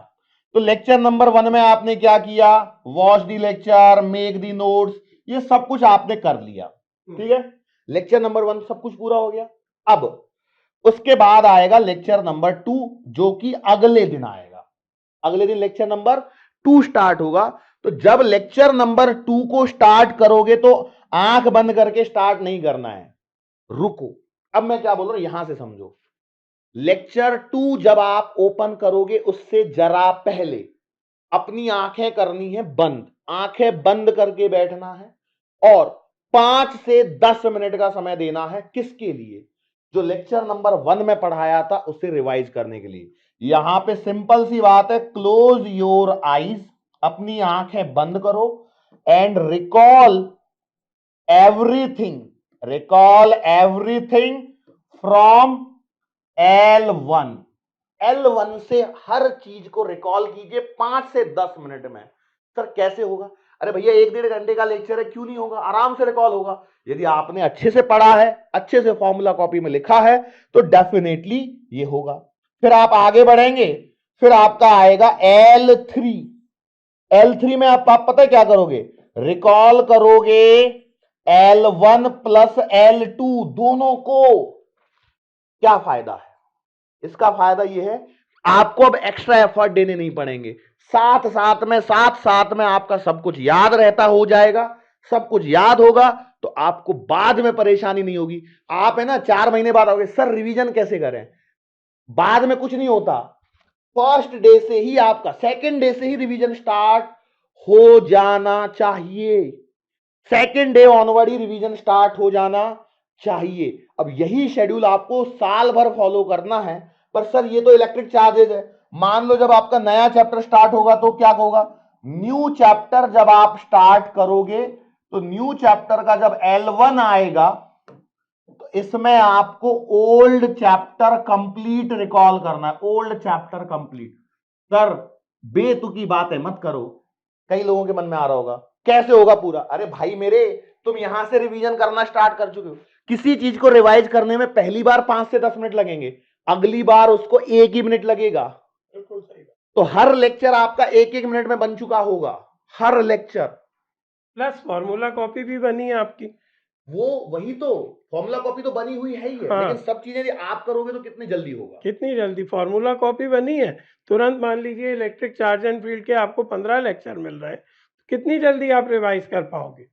तो लेक्चर नंबर 1 में आपने क्या किया, watch the lecture, make the notes, ये सब कुछ आपने कर लिया, ठीक है। लेक्चर नंबर 1 सब कुछ पूरा हो गया। अब उसके बाद आएगा लेक्चर नंबर 2, जो कि अगले दिन आएगा। अगले दिन लेक्चर नंबर 2 स्टार्ट होगा। तो जब लेक्चर नंबर 2 को स्टार्ट करोगे तो आंख बंद करके स्टार्ट नहीं करना है, रुको। अब मैं क्या बोल रहा हूं यहां से समझो। लेक्चर 2 जब आप ओपन करोगे उससे जरा पहले अपनी आंखें करनी है बंद, आंखें बंद करके बैठना है और 5 से 10 मिनट का समय देना है। किसके लिए? जो लेक्चर नंबर 1 में पढ़ाया था उसे रिवाइज करने के लिए। यहां पे सिंपल सी बात है, क्लोज योर आईज, अपनी आंखें बंद करो and recall everything from L1। L1 से हर चीज को रिकॉल कीजिए 5 से 10 मिनट में। सर कैसे होगा? अरे भैया 1-1.5 घंटे का लेक्चर है, क्यों नहीं होगा, आराम से रिकॉल होगा। यदि आपने अच्छे से पढ़ा है, अच्छे से फॉर्मूला कॉपी में लिखा है, तो डेफिनेटली ये होगा। फिर आप आगे बढ़ेंगे, फिर आपका आएगा L3। L3 में आप पता है क्या करोगे, रिकॉल करोगे L1 प्लस L2 दोनों को। क्या फायदा है इसका? फायदा यह है आपको अब एक्स्ट्रा एफर्ट देने नहीं पड़ेंगे, साथ साथ में आपका सब कुछ याद रहता हो जाएगा। सब कुछ याद होगा तो आपको बाद में परेशानी नहीं होगी। आप है ना 4 महीने बाद आओगे, सर रिवीजन कैसे करें? बाद में कुछ नहीं होता, फर्स्ट डे से ही आपका, सेकंड डे से ही रिवीजन स्टार्ट हो जाना चाहिए। सेकंड डे ऑनवर्ड ही रिवीजन स्टार्ट हो जाना चाहिए। अब यही शेड्यूल आपको साल भर फॉलो करना है। पर सर ये तो इलेक्ट्रिक चार्जेस है, मान लो जब आपका नया चैप्टर स्टार्ट होगा तो क्या होगा, न्यू चैप्टर जब आप स्टार्ट करोगे तो न्यू चैप्टर का जब L1 आएगा तो इसमें आपको ओल्ड चैप्टर कंप्लीट रिकॉल करना है। Old chapter complete. सर बेतुकी बात है, मत करो। कई लोगों के मन में आ रहा होगा कैसे होगा पूरा। अरे भाई मेरे, तुम यहां से रिवीजन करना स्टार्ट कर चुके हो। किसी चीज को रिवाइज करने में पहली बार 5 से 10 मिनट लगेंगे, अगली बार उसको 1 ही मिनट लगेगा। बिल्कुल सही बात। तो हर लेक्चर आपका 1-1 मिनट में बन चुका होगा, हर लेक्चर। प्लस फॉर्मूला कॉपी भी बनी है आपकी। वो वही तो फॉर्मूला कॉपी तो बनी हुई है ही है, हाँ। लेकिन सब चीजें यदि आप करोगे तो कितनी जल्दी होगा। कितनी जल्दी फॉर्मूला कॉपी बनी है। तुरंत मान लीजिए इलेक्ट्रिक चार्ज एंड फील्ड के आपको 15 लेक्चर मिल रहे हैं, कितनी जल्दी आप रिवाइज कर पाओगे।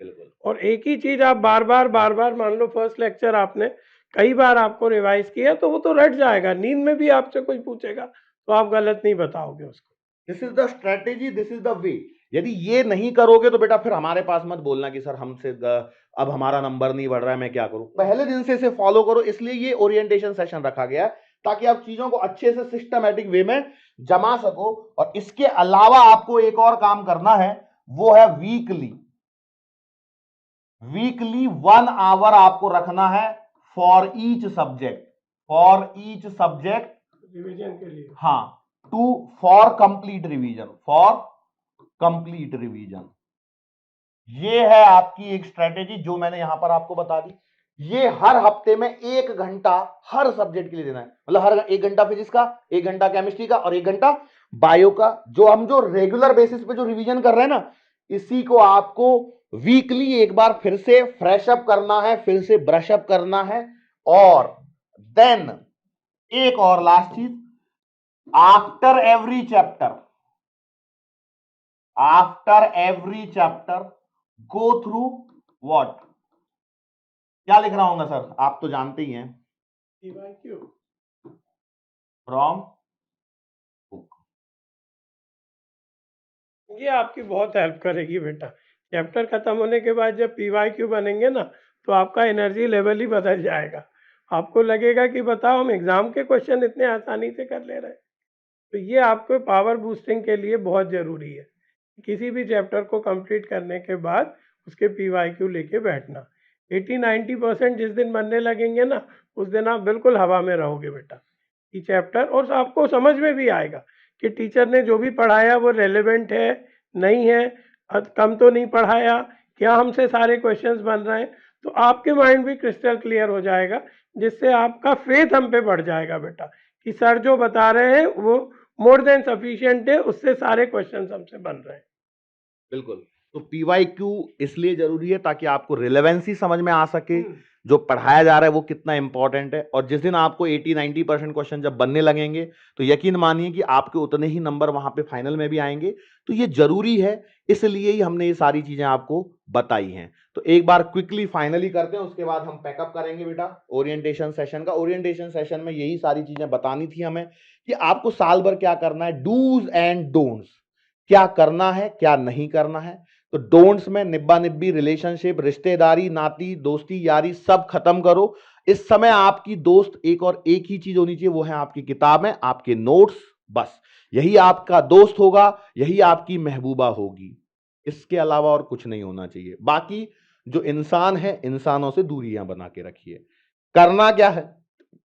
बिल्कुल। और एक ही चीज आप बार बार मान लो फर्स्ट लेक्चर आपने कई बार आपको रिवाइज किया तो वो तो रट जाएगा। नींद में भी आपसे कोई पूछेगा तो आप गलत नहीं बताओगे उसको। This is the strategy, this is the way. यदि ये नहीं करोगे तो बेटा फिर हमारे पास मत बोलना कि सर हमसे अब हमारा नंबर नहीं बढ़ रहा है, मैं क्या करूं। पहले दिन से इसे फॉलो करो। इसलिए ये ओरिएंटेशन सेशन रखा गया है ताकि आप चीजों को अच्छे से सिस्टमैटिक वे में जमा सको। और इसके अलावा आपको एक और काम करना है, वो है वीकली 1 आवर आपको रखना है फॉर ईच सब्जेक्ट, रिवीजन के लिए। हाँ, फॉर कंप्लीट रिवीजन। ये है आपकी एक स्ट्रेटेजी जो मैंने यहां पर आपको बता दी। ये हर हफ्ते में 1 घंटा हर सब्जेक्ट के लिए देना है। मतलब हर 1 घंटा फिजिक्स का, 1 घंटा केमिस्ट्री का और 1 घंटा बायो का। जो रेगुलर बेसिस पे जो रिवीजन कर रहे हैं ना, इसी को आपको वीकली एक बार फिर से फ्रेश अप करना है, फिर से ब्रश अप करना है। और देन एक और लास्ट चीज, after every chapter go through what, क्या लिख रहा हूंगा सर, आप तो जानते ही हैं, PYQ फ्रॉम बुक। ये आपकी बहुत हेल्प करेगी बेटा। चैप्टर खत्म होने के बाद जब PYQ बनेंगे ना तो आपका एनर्जी लेवल ही बदल जाएगा। आपको लगेगा कि बताओ हम एग्जाम के क्वेश्चन इतने आसानी से कर ले रहे हैं। तो ये आपको पावर बूस्टिंग के लिए बहुत ज़रूरी है। किसी भी चैप्टर को कंप्लीट करने के बाद उसके PYQ लेके बैठना। 80-90% जिस दिन बनने लगेंगे ना उस दिन आप बिल्कुल हवा में रहोगे बेटा कि चैप्टर, और आपको समझ में भी आएगा कि टीचर ने जो भी पढ़ाया वो रेलेवेंट है नहीं है, कम तो नहीं पढ़ाया, क्या हमसे सारे क्वेश्चंस बन रहे हैं। तो आपके माइंड भी क्रिस्टल क्लियर हो जाएगा, जिससे आपका फेथ हम पे बढ़ जाएगा बेटा कि सर जो बता रहे हैं वो मोर देन सफिशिएंट है, उससे सारे क्वेश्चंस हमसे बन रहे हैं। बिल्कुल। तो PYQ इसलिए जरूरी है ताकि आपको रिलेवेंसी समझ में आ सके, जो पढ़ाया जा रहा है वो कितना इंपॉर्टेंट है। और जिस दिन आपको 80-90% क्वेश्चन जब बनने लगेंगे तो यकीन मानिए कि आपके उतने ही नंबर वहां पे फाइनल में भी आएंगे। तो ये जरूरी है, इसलिए ही हमने ये सारी चीजें आपको बताई हैं। तो एक बार क्विकली फाइनली करते हैं, उसके बाद हम पैकअप करेंगे बेटा ओरिएंटेशन सेशन का। ओरिएंटेशन सेशन में यही सारी चीजें बतानी थी हमें कि आपको साल भर क्या करना है, डूज एंड डोंट्स, क्या करना है क्या नहीं करना है। तो डोंट्स में निब्बा निब्बी, रिलेशनशिप, रिश्तेदारी, नाती, दोस्ती, यारी सब खत्म करो। इस समय आपकी दोस्त एक ही चीज होनी चाहिए, वो है आपकी किताबें, आपके नोट्स। बस यही आपका दोस्त होगा, यही आपकी महबूबा होगी। इसके अलावा और कुछ नहीं होना चाहिए। बाकी जो इंसान है, इंसानों से दूरियां बना के रखिए। करना क्या है,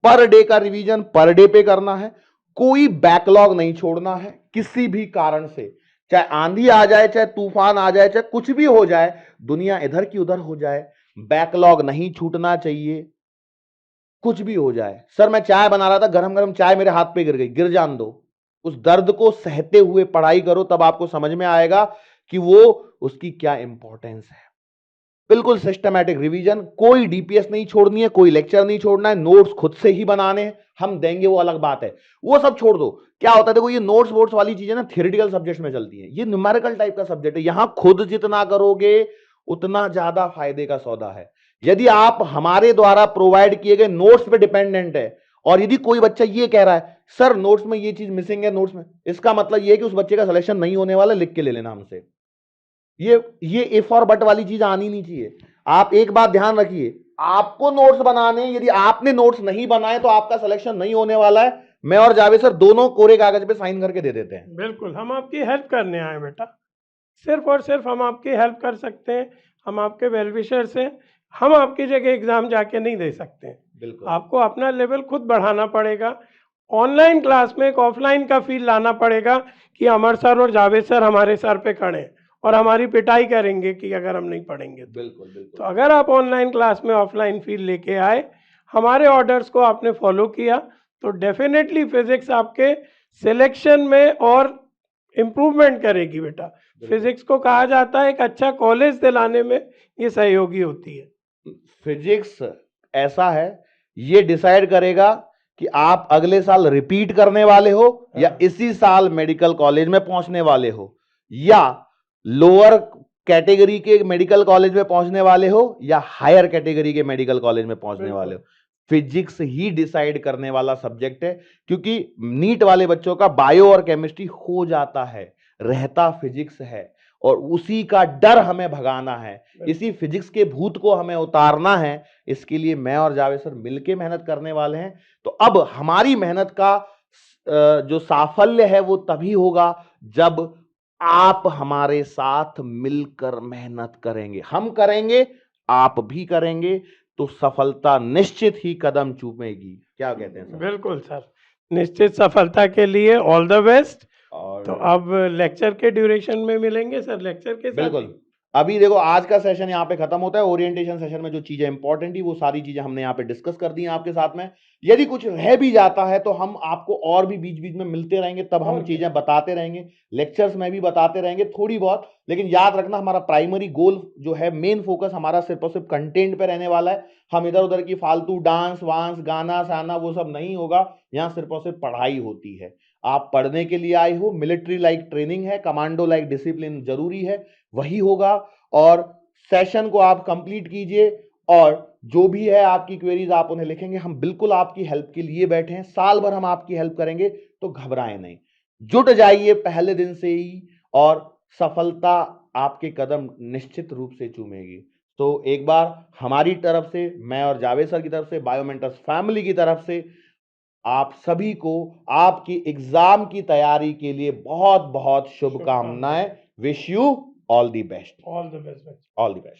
पर डे का रिवीजन पर डे पे करना है। कोई बैकलॉग नहीं छोड़ना है किसी भी कारण से, चाहे आंधी आ जाए, चाहे तूफान आ जाए, चाहे कुछ भी हो जाए, दुनिया इधर की उधर हो जाए, बैकलॉग नहीं छूटना चाहिए। कुछ भी हो जाए, सर मैं चाय बना रहा था, गरम गरम चाय मेरे हाथ पे गिर गई, गिर जान दो। उस दर्द को सहते हुए पढ़ाई करो, तब आपको समझ में आएगा कि वो उसकी क्या इंपॉर्टेंस है। बिल्कुल सिस्टमैटिक रिवीजन, कोई डीपीएस नहीं छोड़नी है, कोई लेक्चर नहीं छोड़ना है, नोट्स खुद से ही बनाने हैं, हम देंगे वो अलग बात है, वो सब छोड़ दो। क्या होता है देखो, ये नोट्स वोट्स वाली चीजें ना थियोरेटिकल सब्जेक्ट में चलती हैं, ये न्यूमेरिकल टाइप का सब्जेक्ट है, यहां खुद जितना करोगे उतना ज्यादा फायदे का सौदा है। यदि आप हमारे द्वारा प्रोवाइड किए गए नोट्स पे डिपेंडेंट है, और यदि कोई बच्चा ये कह रहा है सर नोट्स में ये चीज मिसिंग है नोट्स में, इसका मतलब ये है कि उस बच्चे का सिलेक्शन नहीं होने वाला, लिख के ले लेना हमसे। ये इफ और बट वाली चीज आनी नहीं चाहिए। आप एक बात ध्यान रखिए, आपको नोट्स बनाने, यदि आपने नोट्स नहीं बनाए तो आपका सिलेक्शन नहीं होने वाला है। मैं और जावेद सर दोनों कोरे कागज पे साइन करके दे देते हैं। बिल्कुल, हम आपकी हेल्प करने आए बेटा। सिर्फ़ और सिर्फ़ हम आपकी हेल्प कर सकते हैं, हम आपके वेल विशर्स हैं, हम आपकी जगह एग्ज़ाम जाके नहीं दे सकते हैं। बिल्कुल, आपको अपना लेवल खुद बढ़ाना पड़ेगा। ऑनलाइन क्लास में एक ऑफ़लाइन का फ़ील लाना पड़ेगा कि अमर सर और जावेद सर हमारे सर पे खड़े हैं और हमारी पिटाई करेंगे कि अगर हम नहीं पढ़ेंगे तो। बिल्कुल, बिल्कुल। तो अगर आप ऑनलाइन क्लास में ऑफ़लाइन फ़ील लेके आए, हमारे ऑर्डर्स को आपने फ़ॉलो किया, तो डेफ़िनेटली फ़िज़िक्स आपके सिलेक्शन में और इम्प्रूवमेंट करेगी बेटा। बिल्कुल। फिजिक्स को कहा जाता है एक अच्छा कॉलेज दिलाने में ये सहयोगी होती है। फिजिक्स ऐसा है, ये डिसाइड करेगा कि आप अगले साल रिपीट करने वाले हो या हाँ। इसी साल मेडिकल कॉलेज में पहुंचने वाले हो, या लोअर कैटेगरी के मेडिकल कॉलेज में पहुंचने वाले हो या हायर कैटेगरी के मेडिकल कॉलेज में पहुंचने वाले हो। बिल्कुल। फिजिक्स ही डिसाइड करने वाला सब्जेक्ट है, क्योंकि नीट वाले बच्चों का बायो और केमिस्ट्री हो जाता है, रहता फिजिक्स है, और उसी का डर हमें भगाना है, इसी फिजिक्स के भूत को हमें उतारना है। इसके लिए मैं और जावेद सर मिलके मेहनत करने वाले हैं। तो अब हमारी मेहनत का जो साफल्य है वो तभी होगा जब आप हमारे साथ मिलकर मेहनत करेंगे, हम करेंगे, आप भी करेंगे, तो सफलता निश्चित ही कदम चूमेगी। क्या कहते हैं सर? बिल्कुल सर, निश्चित सफलता के लिए ऑल द बेस्ट। तो और अब लेक्चर के ड्यूरेशन में मिलेंगे सर, लेक्चर के साथ ही। बिल्कुल, अभी देखो आज का सेशन यहाँ पे खत्म होता है। ओरिएंटेशन सेशन में जो चीजें इंपॉर्टेंट थी वो सारी चीजें हमने यहाँ पे डिस्कस कर दी हैं आपके साथ में। यदि कुछ रह भी जाता है तो हम आपको और भी बीच बीच में मिलते रहेंगे, तब हम और क्या। चीजें बताते रहेंगे, लेक्चर्स में भी बताते रहेंगे थोड़ी बहुत। लेकिन याद रखना, हमारा प्राइमरी गोल जो है, मेन फोकस हमारा सिर्फ और सिर्फ कंटेंट पे रहने वाला है। हम इधर उधर की फालतू डांस वांस गाना साना वो सब नहीं होगा। यहाँ सिर्फ और सिर्फ पढ़ाई होती है। आप पढ़ने के लिए आए हो, मिलिट्री लाइक ट्रेनिंग है, कमांडो लाइक डिसिप्लिन जरूरी है, वही होगा। और सेशन को आप कंप्लीट कीजिए, और जो भी है आपकी क्वेरीज आप उन्हें लिखेंगे। हम बिल्कुल आपकी हेल्प के लिए बैठे हैं, साल भर हम आपकी हेल्प करेंगे, तो घबराएं नहीं, जुट जाइए पहले दिन से ही, और सफलता आपके कदम निश्चित रूप से चूमेगी। तो एक बार हमारी तरफ से, मैं और जावेद सर की तरफ से, बायोमेंटर्स फैमिली की तरफ से, आप सभी को आपकी एग्जाम की तैयारी के लिए बहुत बहुत शुभकामनाएं। Wish you all the best. All the best. All the best.